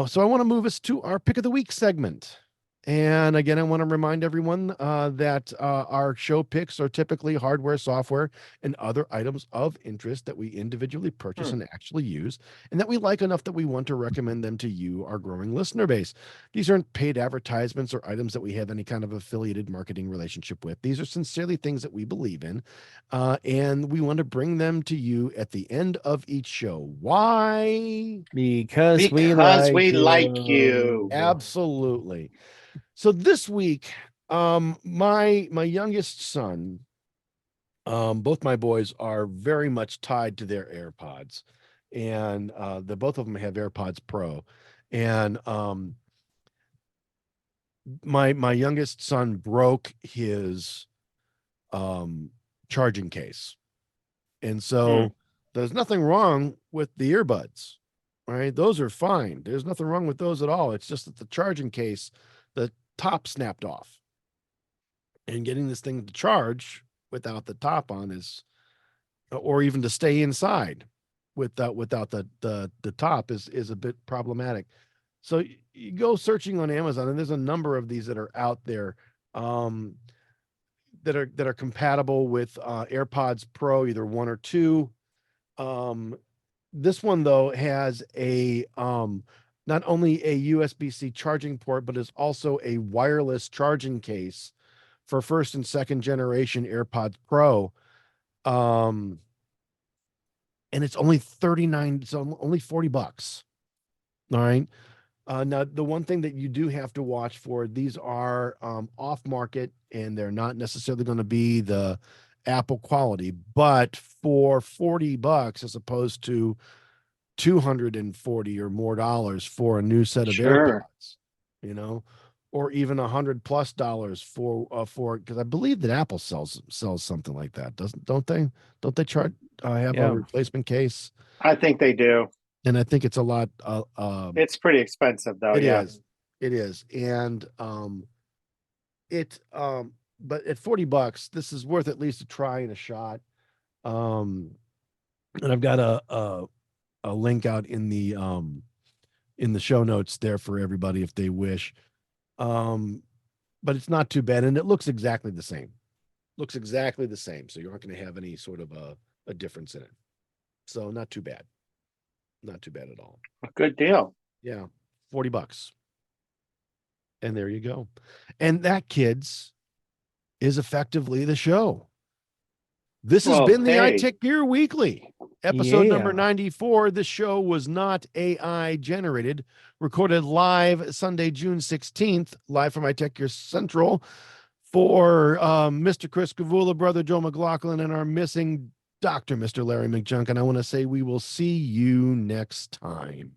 So I want to move us to our pick of the week segment. And again, I want to remind everyone that our show picks are typically hardware, software, and other items of interest that we individually purchase and actually use, and that we like enough that we want to recommend them to you, our growing listener base. These aren't paid advertisements or items that we have any kind of affiliated marketing relationship with. These are sincerely things that we believe in, and we want to bring them to you at the end of each show. Why? Because we like you. Absolutely. So this week, my youngest son, both my boys are very much tied to their AirPods, and both of them have AirPods Pro, and my youngest son broke his charging case, and so there's nothing wrong with the earbuds, right? Those are fine. There's nothing wrong with those at all. It's just that the charging case, the top snapped off, and getting this thing to charge without the top on is, or even to stay inside without the top is a bit problematic. So you go searching on Amazon, and there's a number of these that are out there that are compatible with AirPods Pro, either 1 or 2. This one though has a not only a USB-C charging port, but is also a wireless charging case for first and second generation AirPods Pro. And it's only $39, so only $40. All right. Now, the one thing that you do have to watch for, these are off market, and they're not necessarily going to be the Apple quality, but for $40 as opposed to $240 or more dollars for a new set of AirPods, or even $100+ for, because I believe that Apple sells something like that, don't they charge have a replacement case? I think they do, and I think it's a lot. It's pretty expensive though. It is, and but at $40, this is worth at least a try and a shot. And I've got a link out in the show notes there for everybody if they wish. But it's not too bad, and it looks exactly the same. So you aren't going to have any sort of a difference in it. So not too bad. Not too bad at all. A good deal. Yeah. $40. And there you go. And that, kids, is effectively the show. This has been the iTechGear Weekly, episode number 94. This show was not AI generated, recorded live Sunday, June 16th, live from iTechGear Central for Mr. Chris Gavula, brother Joe McLaughlin, and our missing Dr. Mr. Larry McJunkin. I want to say we will see you next time.